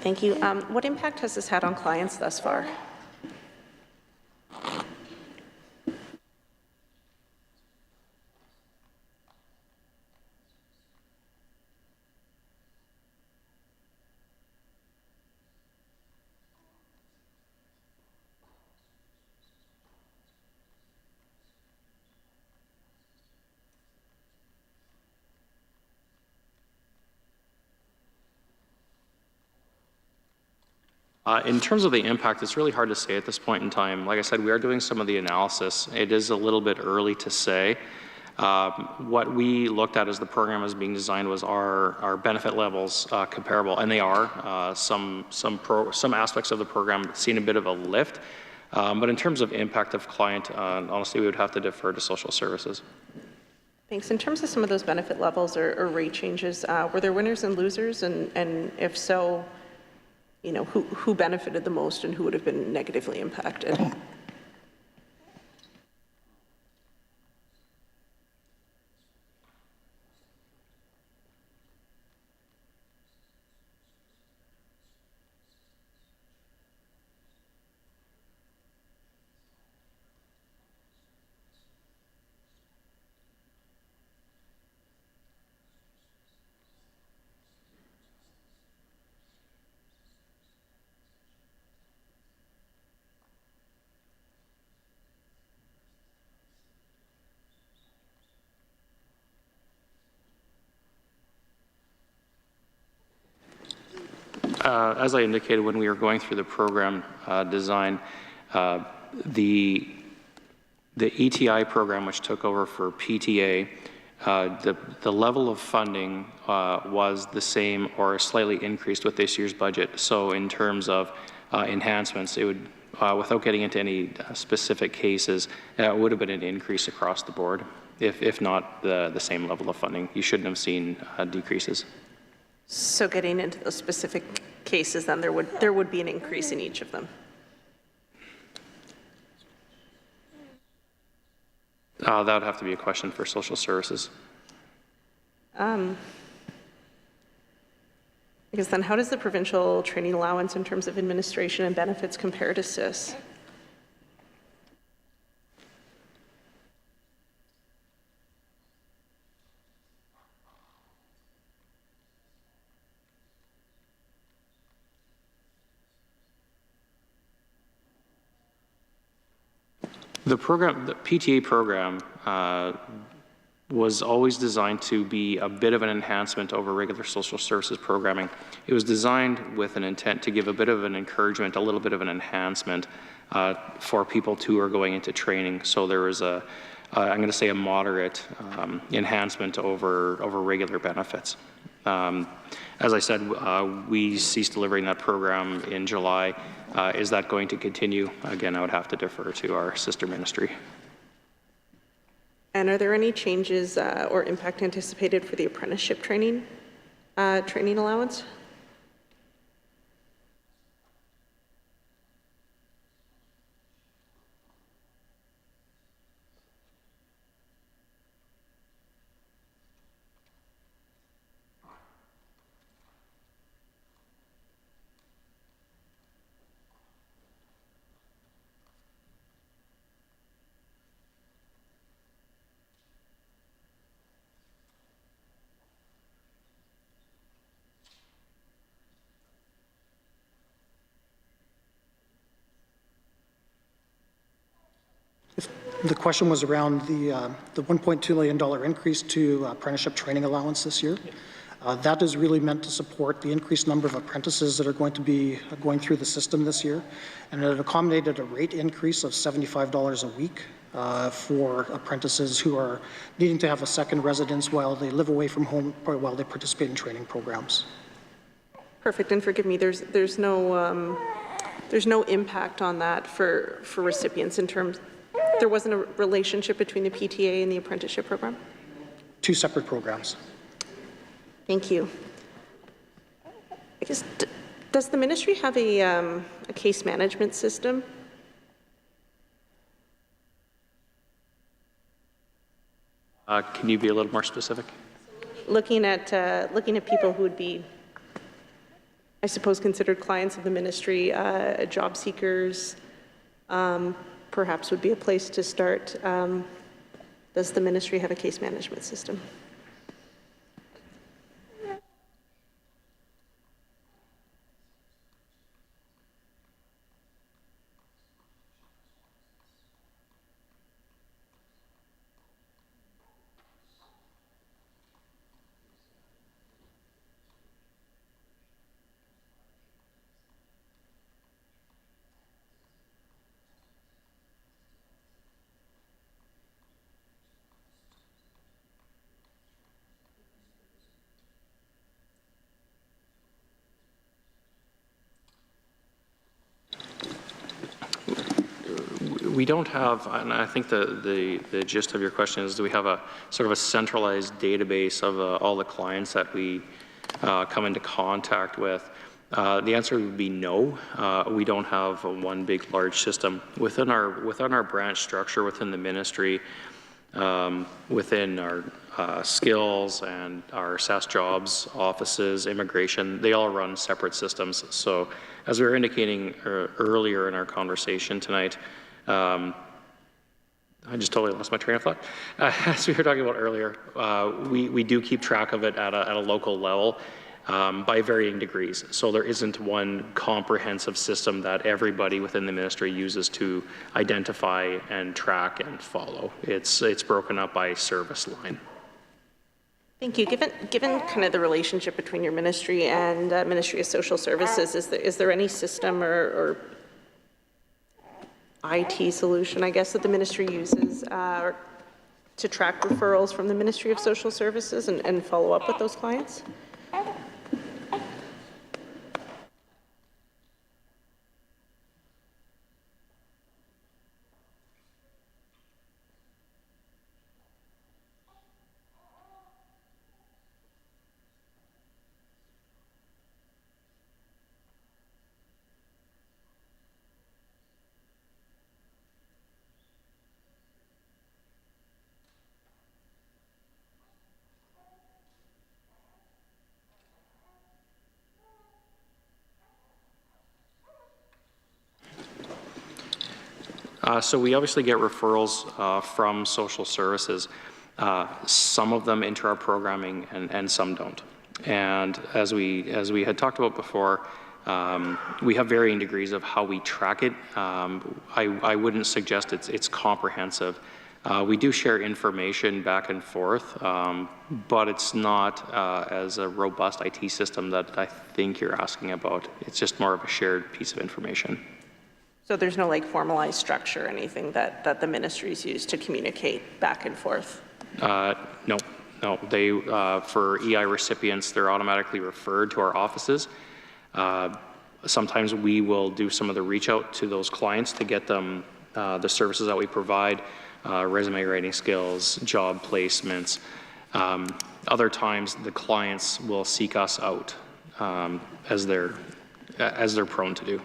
Thank you. What impact has this had on clients thus far? In terms of the impact, it's really hard to say at this point in time. Like I said, we are doing some of the analysis. It is a little bit early to say. What we looked at as the program was being designed was our benefit levels comparable, and they are. Some aspects of the program seen a bit of a lift, but in terms of impact of client, honestly, we would have to defer to social services. Thanks. In terms of some of those benefit levels or rate changes, were there winners and losers, and if so, who benefited the most and who would have been negatively impacted? As I indicated when we were going through the program design, the ETI program, which took over for PTA, the level of funding was the same or slightly increased with this year's budget. So in terms of enhancements, it would, without getting into any specific cases, it would have been an increase across the board, if not the same level of funding. You shouldn't have seen decreases. So getting into those specific cases, then there would be an increase in each of them. That would have to be a question for social services. Because then how does the provincial training allowance in terms of administration and benefits compare to CIS? The PTA program was always designed to be a bit of an enhancement over regular social services programming. It was designed with an intent to give a bit of an encouragement, a little bit of an enhancement for people who are going into training. So there was I'm going to say a moderate enhancement over regular benefits. As I said, we ceased delivering that program in July. Is that going to continue? Again, I would have to defer to our sister ministry. And are there any changes or impact anticipated for the apprenticeship training allowance? The question was around the $1.2 million increase to apprenticeship training allowance this year. That is really meant to support the increased number of apprentices that are going to be going through the system this year. And it accommodated a rate increase of $75 a week for apprentices who are needing to have a second residence while they live away from home or while they participate in training programs. Perfect, and forgive me, there's no impact on that for recipients in terms, there wasn't a relationship between the PTA and the apprenticeship program? Two separate programs. Thank you. I guess, does the ministry have a case management system? Can you be a little more specific? Looking at people who would be, I suppose, considered clients of the ministry, job seekers, perhaps would be a place to start. Does the ministry have a case management system? We don't have, and I think the gist of your question is, do we have a sort of a centralized database of all the clients that we come into contact with? The answer would be no. We don't have one big large system within our branch structure within the ministry. Within our skills and our SAS jobs offices, immigration, they all run separate systems. So as we were indicating earlier in our conversation tonight, I just totally lost my train of thought. As we were talking about earlier, we do keep track of it at a local level by varying degrees. So there isn't one comprehensive system that everybody within the ministry uses to identify and track and follow. It's broken up by service line. Thank you. Given kind of the relationship between your ministry and Ministry of Social Services, is there any system or IT solution, I guess, that the ministry uses to track referrals from the Ministry of Social Services and follow up with those clients? So we obviously get referrals from social services, some of them into our programming and some don't. And as we had talked about before, we have varying degrees of how we track it. I wouldn't suggest it's comprehensive. We do share information back and forth, but it's not as a robust IT system that I think you're asking about. It's just more of a shared piece of information. So there's no like formalized structure or anything that the ministries use to communicate back and forth? No. They, for EI recipients, they're automatically referred to our offices. Sometimes we will do some of the reach out to those clients to get them the services that we provide, resume writing skills, job placements. Other times the clients will seek us out as they're prone to do.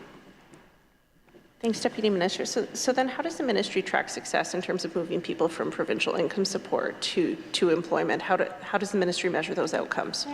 Thanks, Deputy Minister. So then how does the ministry track success in terms of moving people from provincial income support to employment? How does the ministry measure those outcomes?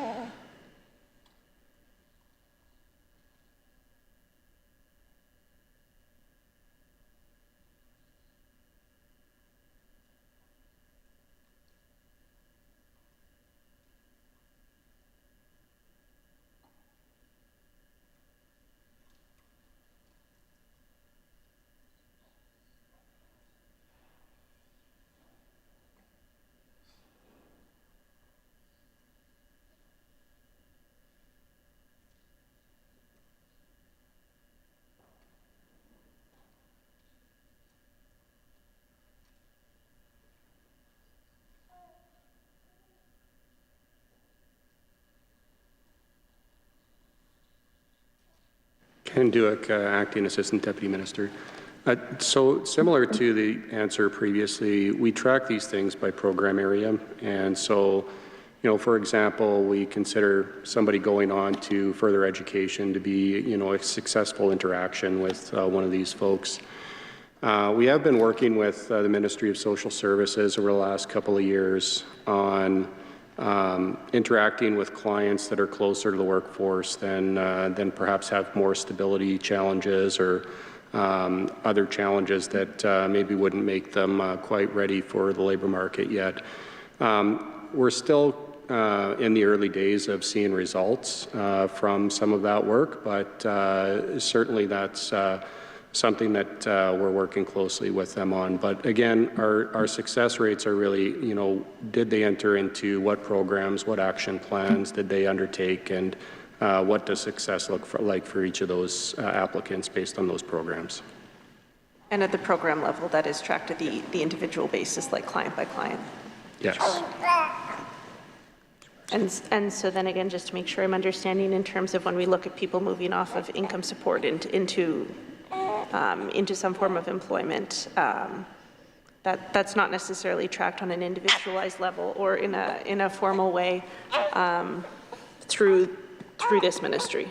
Ken Duick, Acting Assistant Deputy Minister. So similar to the answer previously, we track these things by program area. And so, for example, we consider somebody going on to further education to be, a successful interaction with one of these folks. We have been working with the Ministry of Social Services over the last couple of years on interacting with clients that are closer to the workforce than perhaps have more stability challenges or other challenges that maybe wouldn't make them quite ready for the labor market yet. We're still in the early days of seeing results from some of that work, but certainly that's something that we're working closely with them on. But again, our success rates are really, did they enter into what programs, what action plans did they undertake, and what does success look like for each of those applicants based on those programs? And at the program level, that is tracked at the individual basis, like client by client? Yes. And so then again, just to make sure I'm understanding in terms of when we look at people moving off of income support into some form of employment, that's not necessarily tracked on an individualized level or in a formal way through this ministry.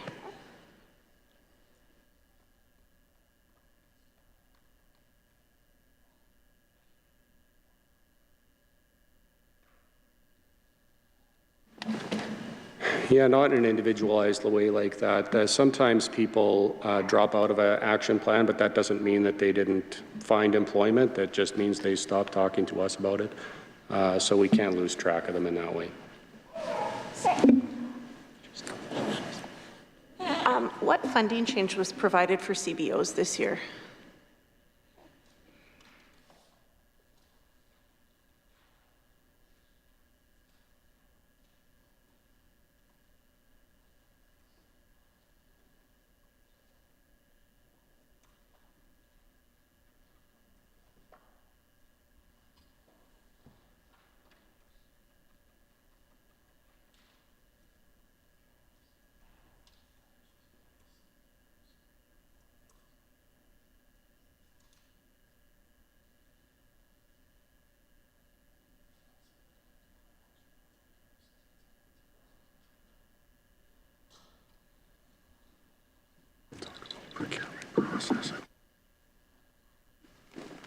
Yeah, not in an individualized way like that. Sometimes people drop out of an action plan, but that doesn't mean that they didn't find employment. That just means they stopped talking to us about it. So we can't lose track of them in that way. What funding change was provided for CBOs this year?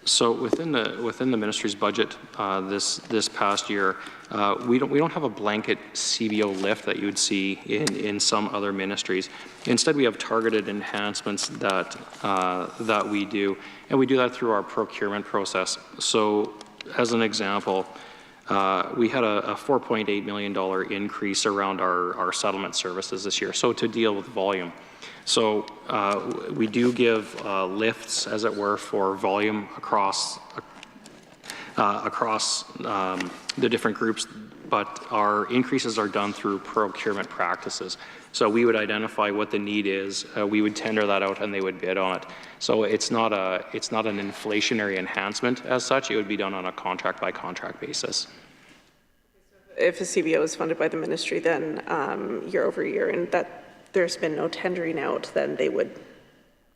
So within the ministry's budget this past year, we don't have a blanket CBO lift that you would see in some other ministries. Instead, we have targeted enhancements that we do, and we do that through our procurement process. So, as an example, we had a $4.8 million increase around our settlement services this year. So to deal with volume. So we do give lifts, as it were, for volume across the different groups, but our increases are done through procurement practices. So we would identify what the need is, we would tender that out, and they would bid on it. So it's not an inflationary enhancement as such. It would be done on a contract by contract basis. If a CBO is funded by the ministry, then year over year, and that there's been no tendering out, then they would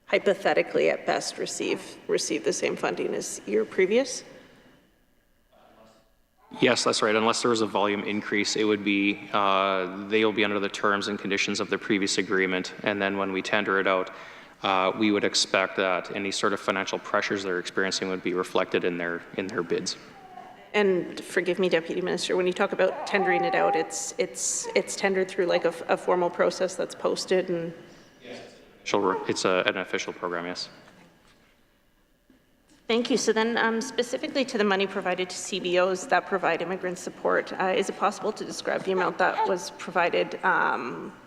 hypothetically at best receive the same funding as year previous? Yes, that's right. Unless there was a volume increase, it would be, they will be under the terms and conditions of the previous agreement. And then when we tender it out, we would expect that any sort of financial pressures they're experiencing would be reflected in their bids. And forgive me, Deputy Minister, when you talk about tendering it out, it's tendered through like a formal process that's posted and. Yes, it's an official program, yes. Thank you. So then specifically to the money provided to CBOs that provide immigrant support, is it possible to describe the amount that was provided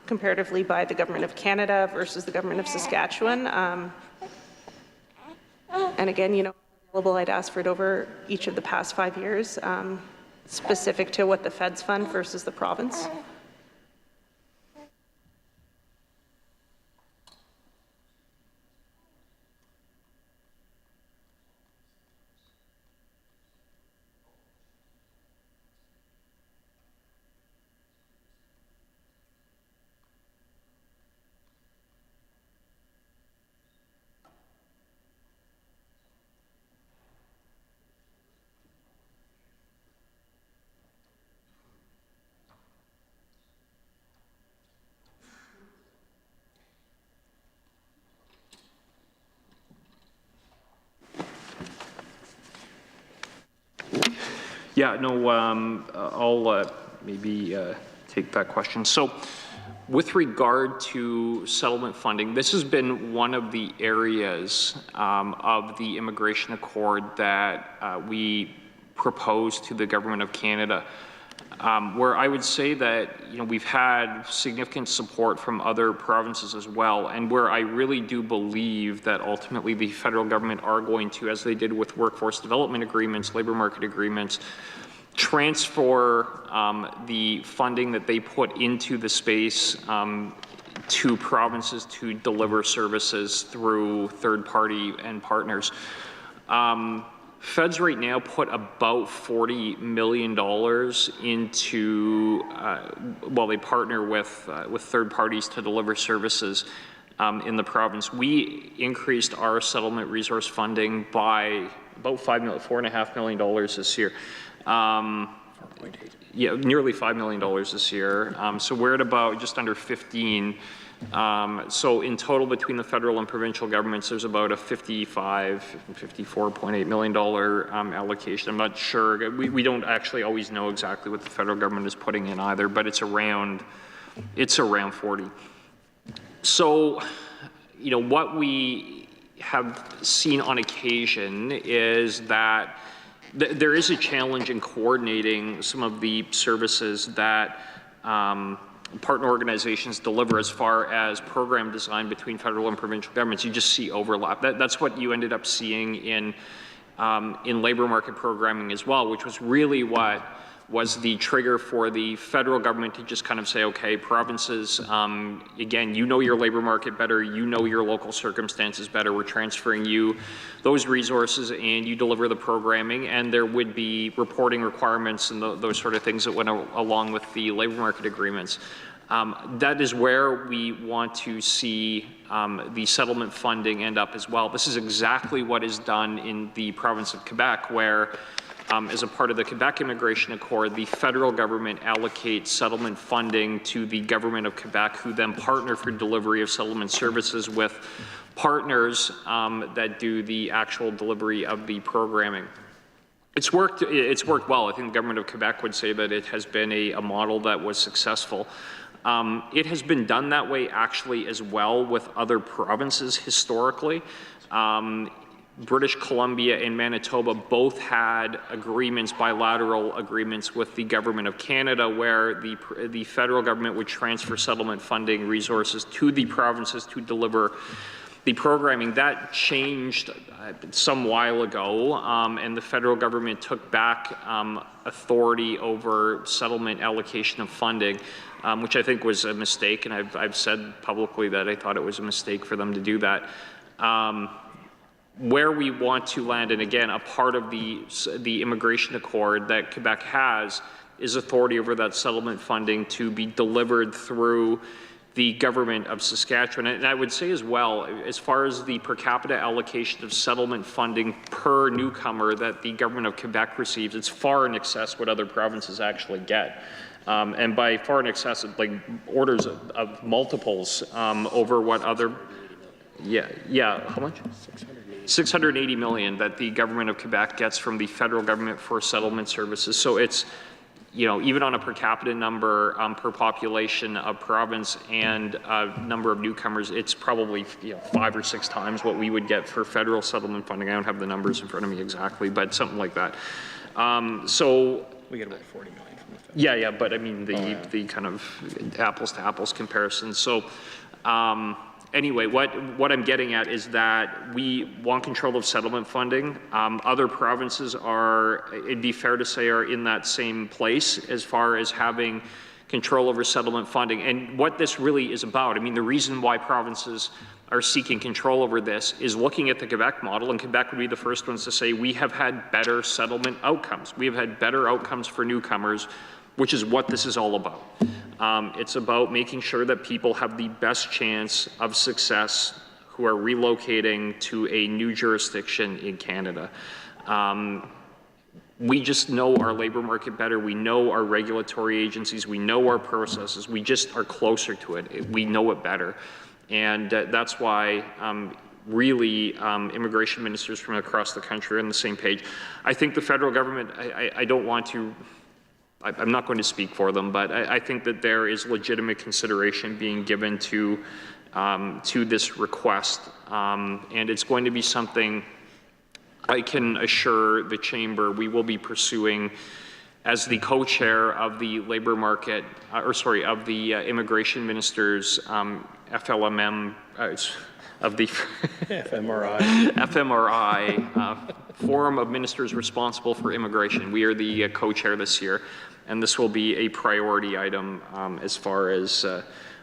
comparatively by the Government of Canada versus the Government of Saskatchewan? And again, you know, I'd ask for it over each of the past 5 years, specific to what the feds fund versus the province. Yeah, no, I'll maybe take that question. So with regard to settlement funding, this has been one of the areas of the immigration accord that we proposed to the Government of Canada, where I would say that, you know, we've had significant support from other provinces as well, and where I really do believe that ultimately the federal government are going to, as they did with workforce development agreements, labor market agreements, transfer the funding that they put into the space to provinces to deliver services through third party and partners. Feds right now put about $40 million into, well, they partner with third parties to deliver services in the province. We increased our settlement resource funding by about $4.5 million this year. 4.8. Yeah, nearly $5 million this year. So we're at about just under 15. So in total, between the federal and provincial governments, there's about a $54.8 million allocation. I'm not sure. We don't actually always know exactly what the federal government is putting in either, but it's around 40. So, you know, what we have seen on occasion is that there is a challenge in coordinating some of the services that partner organizations deliver as far as program design between federal and provincial governments. You just see overlap. That's what you ended up seeing in labor market programming as well, which was really what was the trigger for the federal government to just kind of say, okay, provinces, again, you know your labor market better, you know your local circumstances better, we're transferring you those resources and you deliver the programming, and there would be reporting requirements and those sort of things that went along with the labor market agreements. That is where we want to see the settlement funding end up as well. This is exactly what is done in the province of Quebec, where as a part of the Quebec Immigration Accord, the federal government allocates settlement funding to the government of Quebec, who then partner for delivery of settlement services with partners that do the actual delivery of the programming. It's worked well. I think the government of Quebec would say that it has been a model that was successful. It has been done that way actually as well with other provinces historically. British Columbia and Manitoba both had agreements, bilateral agreements with the government of Canada, where the federal government would transfer settlement funding resources to the provinces to deliver the programming. That changed some while ago, and the federal government took back authority over settlement allocation of funding, which I think was a mistake, and I've said publicly that I thought it was a mistake for them to do that. Where we want to land, and again, a part of the immigration accord that Quebec has, is authority over that settlement funding to be delivered through the government of Saskatchewan. And I would say as well, as far as the per capita allocation of settlement funding per newcomer that the government of Quebec receives, it's far in excess what other provinces actually get. And by far in excess of like orders of multiples over what other, how much? 680 million that the government of Quebec gets from the federal government for settlement services. So it's, you know, even on a per capita number per population of province and number of newcomers, it's probably 5 or 6 times what we would get for federal settlement funding. I don't have the numbers in front of me exactly, but something like that. So we get about 40 million from the federal. Yeah, but I mean the kind of apples to apples comparison. So. Anyway, what I'm getting at is that we want control of settlement funding. Other provinces are, it'd be fair to say, are in that same place as far as having control over settlement funding. And what this really is about, I mean, the reason why provinces are seeking control over this is looking at the Quebec model, and Quebec would be the first ones to say, we have had better settlement outcomes. We have had better outcomes for newcomers, which is what this is all about. It's about making sure that people have the best chance of success who are relocating to a new jurisdiction in Canada. We just know our labor market better. We know our regulatory agencies. We know our processes. We just are closer to it. We know it better. And that's why really immigration ministers from across the country are on the same page. I think the federal government, I don't want to, I'm not going to speak for them, but I think that there is legitimate consideration being given to this request, and it's going to be something I can assure the chamber we will be pursuing as the co-chair of the labor market, of the immigration ministers FLMM. Of the FMRI, Forum of Ministers Responsible for Immigration. We are the co-chair this year, and this will be a priority item as far as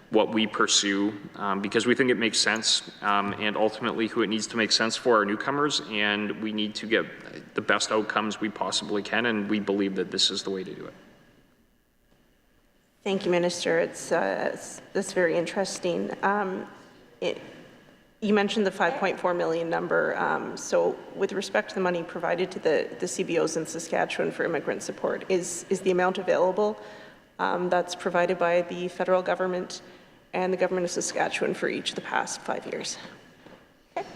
what we pursue, because we think it makes sense, and ultimately who it needs to make sense for are newcomers, and we need to get the best outcomes we possibly can, and we believe that this is the way to do it. Thank you, Minister. That's very interesting. You mentioned the 5.4 million number. So with respect to the money provided to the CBOs in Saskatchewan for immigrant support, is the amount available that's provided by the federal government and the government of Saskatchewan for each of the past 5 years? Okay.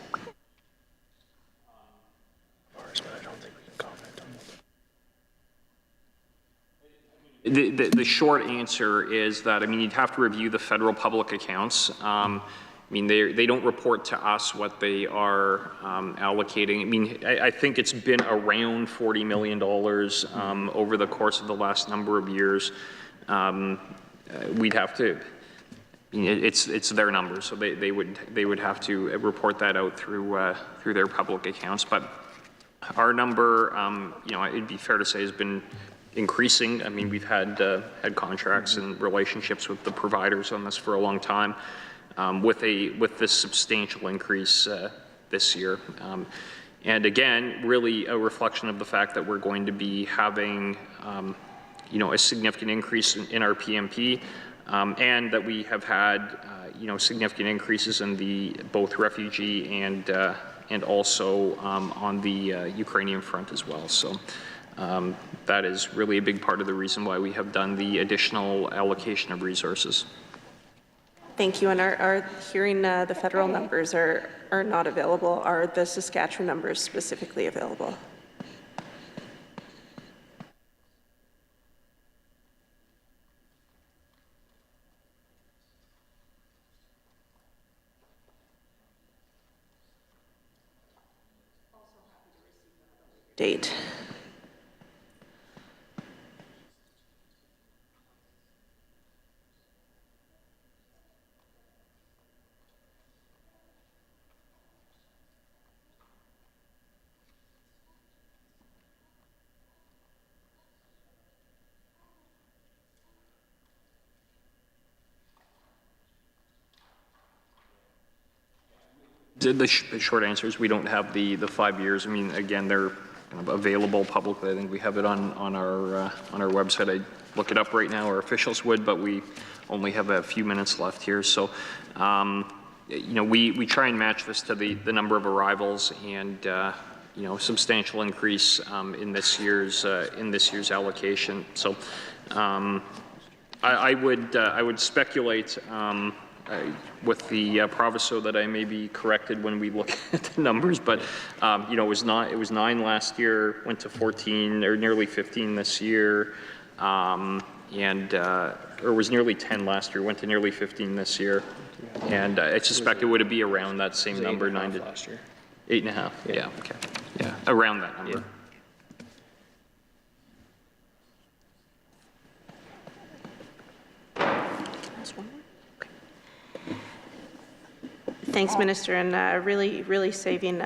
The short answer is that, I mean, you'd have to review the federal public accounts. I mean, they don't report to us what they are allocating. I mean, I think it's been around $40 million over the course of the last number of years. We'd have to, I mean, it's their numbers, so they would have to report that out through their public accounts. But our number, you know, it'd be fair to say, has been increasing. I mean, we've had contracts and relationships with the providers on this for a long time. With this substantial increase this year. And again, really a reflection of the fact that we're going to be having, you know, a significant increase in our PMP, and that we have had, you know, significant increases in the both refugee and also on the Ukrainian front as well. So that is really a big part of the reason why we have done the additional allocation of resources. Thank you. And are hearing the federal numbers are not available. Are the Saskatchewan numbers specifically available? Date. The short answer is we don't have the 5 years. I mean, again, they're kind of available publicly. I think we have it on our website. I'd look it up right now. Our officials would, but we only have a few minutes left here. So, you know, we try and match this to the number of arrivals and you know, substantial increase in this year's allocation. So, I would speculate. With the proviso that I may be corrected when we look at the numbers, but you know, it was 9 last year, went to 14 or nearly 15 this year, or was nearly 10 last year, went to nearly 15 this year, and I suspect it would be around that same number, 9 to last year, 8.5. Yeah, okay, yeah, around that number. Yeah. Thanks, Minister, and really saving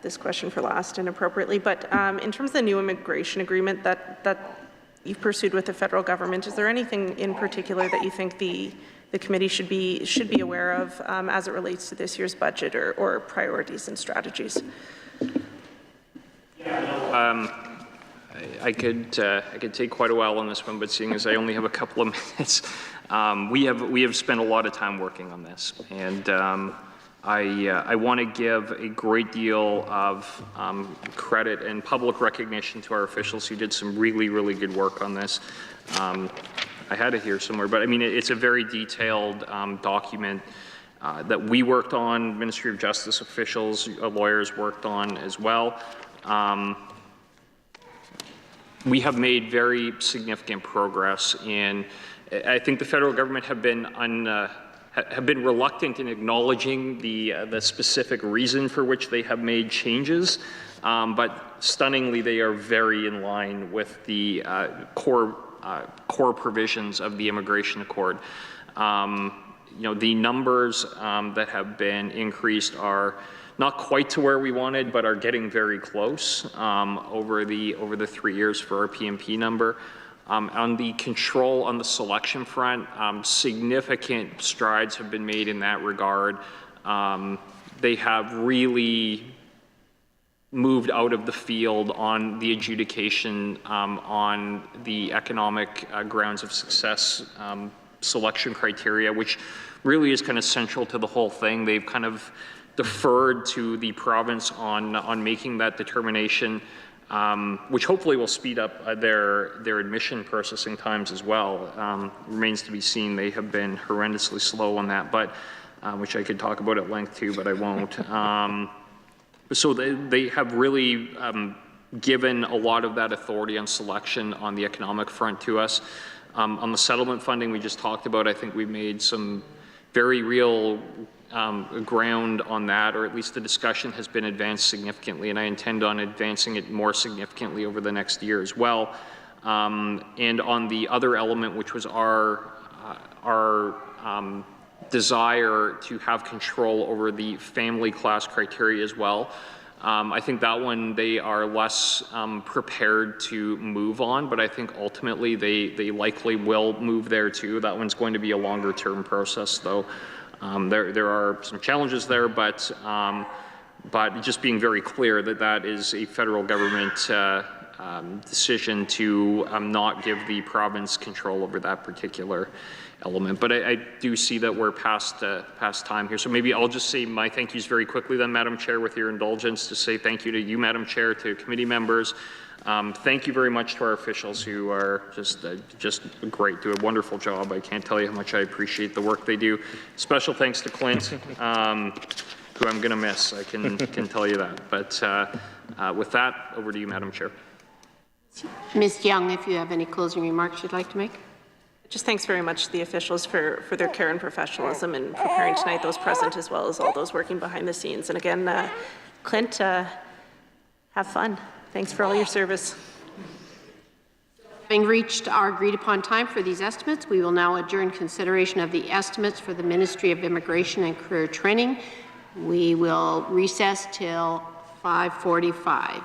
this question for last and appropriately. But in terms of the new immigration agreement that you've pursued with the federal government, is there anything in particular that you think the committee should be aware of as it relates to this year's budget or priorities and strategies? I could take quite a while on this one, but seeing as I only have a couple of minutes, we have spent a lot of time working on this, and I want to give a great deal of credit and public recognition to our officials who did some really good work on this. I had it here somewhere, but I mean, it's a very detailed document that we worked on, Ministry of Justice officials, lawyers worked on as well. We have made very significant progress in, I think the federal government have been reluctant in acknowledging the specific reason for which they have made changes, but stunningly they are very in line with the core provisions of the Immigration Accord. You know, the numbers that have been increased are not quite to where we wanted, but are getting very close over the 3 years for our PMP number. On the control, on the selection front, significant strides have been made in that regard. They have really moved out of the field on the adjudication on the economic grounds of success selection criteria, which really is kind of central to the whole thing. They've kind of deferred to the province on making that determination, which hopefully will speed up their admission processing times as well. Remains to be seen. They have been horrendously slow on that, but which I could talk about at length too, but I won't. So they have really given a lot of that authority on selection on the economic front to us. On the settlement funding we just talked about, I think we've made some very real ground on that, or at least the discussion has been advanced significantly, and I intend on advancing it more significantly over the next year as well. And on the other element, which was our desire to have control over the family class criteria as well, I think that one they are less prepared to move on, but I think ultimately they likely will move there too. That one's going to be a longer term process though. There are some challenges there, but just being very clear that that is a federal government decision to not give the province control over that particular element. But I do see that we're past time here. So maybe I'll just say my thank yous very quickly then, Madam Chair, with your indulgence, to say thank you to you, Madam Chair, to committee members, Thank you very much to our officials who are just great, do a wonderful job. I can't tell you how much I appreciate the work they do. Special thanks to Clint, who I'm going to miss, I can tell you that. But with that, over to you, Madam Chair. Ms. Young, if you have any closing remarks you'd like to make. Just thanks very much to the officials for their care and professionalism in preparing tonight, those present as well as all those working behind the scenes. And again, Clint, have fun. Thanks for all your service. Having reached our agreed upon time for these estimates, we will now adjourn consideration of the estimates for the Ministry of Immigration and Career Training. We will recess till 5:45.